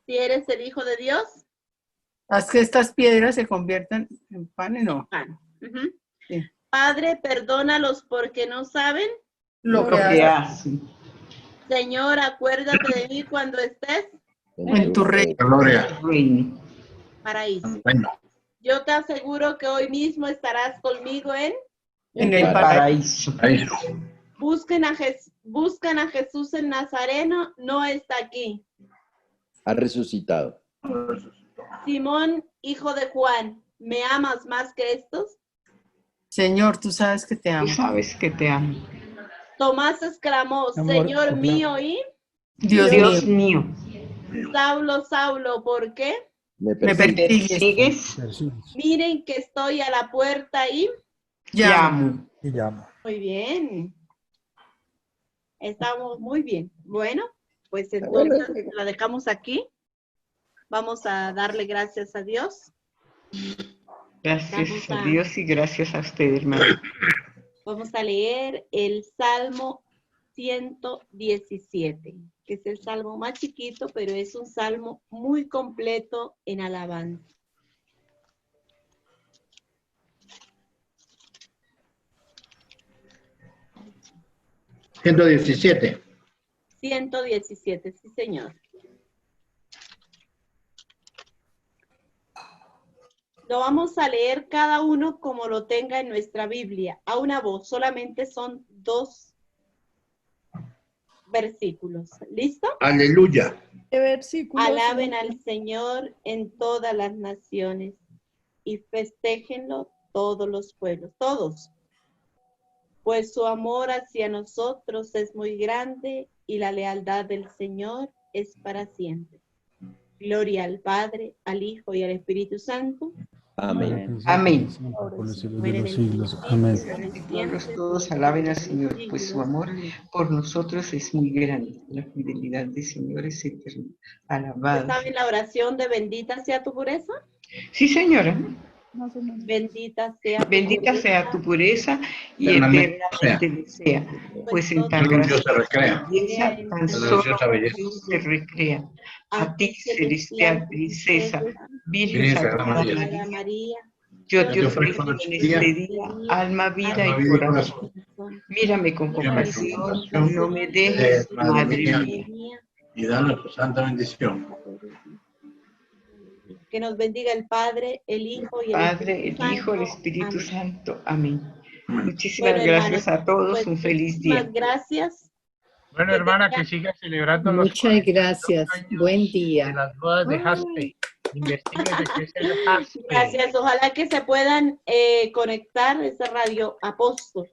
Speaker 1: si eres el Hijo de Dios,
Speaker 4: haz que estas piedras se conviertan en pan y no.
Speaker 1: Pan.
Speaker 4: Sí.
Speaker 1: Padre, perdónalos porque no saben
Speaker 4: Lo que hacen.
Speaker 1: Señor, acuérdate de mí cuando estés
Speaker 4: En tu reino.
Speaker 6: Gloria.
Speaker 1: paraíso.
Speaker 6: Bueno.
Speaker 1: Yo te aseguro que hoy mismo estarás conmigo en
Speaker 4: el paraíso.
Speaker 1: Buscan a Jesús el Nazareno, no está aquí.
Speaker 12: Ha resucitado.
Speaker 1: Simón, hijo de Juan, ¿me amas más que estos?
Speaker 4: Señor, tú sabes que te amo.
Speaker 5: Tú sabes que te amo.
Speaker 1: Tomás exclamó,
Speaker 7: Amor,
Speaker 1: Señor mío y
Speaker 5: Dios mío.
Speaker 1: Saulo, Saulo, ¿por qué?
Speaker 12: Me
Speaker 4: Me
Speaker 5: persigues.
Speaker 1: Miren que estoy a la puerta y
Speaker 5: Llamo.
Speaker 7: Y llamo.
Speaker 1: muy bien. Estamos muy bien. Bueno, pues entonces la dejamos aquí. Vamos a darle gracias a Dios.
Speaker 5: Gracias a Dios y gracias a usted, hermano.
Speaker 1: Vamos a leer el Salmo 117, que es el salmo más chiquito, pero es un salmo muy completo en alabanza.
Speaker 6: ¿117?
Speaker 1: 117, sí, señor. Lo vamos a leer cada uno como lo tenga en nuestra Biblia, a una voz. Solamente son 2 versículos. ¿Listo?
Speaker 6: Aleluya.
Speaker 10: ¿Qué versículo?
Speaker 1: Alaben al Señor en todas las naciones y festéjenlo todos los pueblos, todos. Pues su amor hacia nosotros es muy grande y la lealtad del Señor es para siempre. Gloria al Padre, al Hijo y al Espíritu Santo.
Speaker 12: Amén.
Speaker 5: Amén.
Speaker 7: Por los siglos de los siglos. Amén.
Speaker 5: Todos alaben al Señor, pues su amor por nosotros es muy grande. La fidelidad del Señor es eterna. Alabado.
Speaker 1: ¿Saben la oración de bendita sea tu pureza?
Speaker 5: Sí, señora.
Speaker 1: Bendita sea
Speaker 5: tu pureza y eternamente sea. Pues en tan graciosa belleza, tan solo Dios se recrea. A ti, celestial princesa, Virgen Santa María, yo te ofrezco en este día alma, vida y corazón. Mírame con compasión, no me dejes, Madre mía.
Speaker 6: Y danos tu santa bendición.
Speaker 1: Que nos bendiga el Padre, el Hijo y
Speaker 5: el Espíritu Santo. Amén. Muchísimas gracias a todos.
Speaker 1: Pues,
Speaker 5: un feliz día.
Speaker 1: Muchísimas gracias.
Speaker 6: Bueno, hermana, que siga celebrando los
Speaker 8: Muchas gracias. Buen día.
Speaker 6: de las bodas de Haspe. Investíguese qué es el Haspe.
Speaker 1: Gracias. Ojalá que se puedan conectar esa radio Apóstol.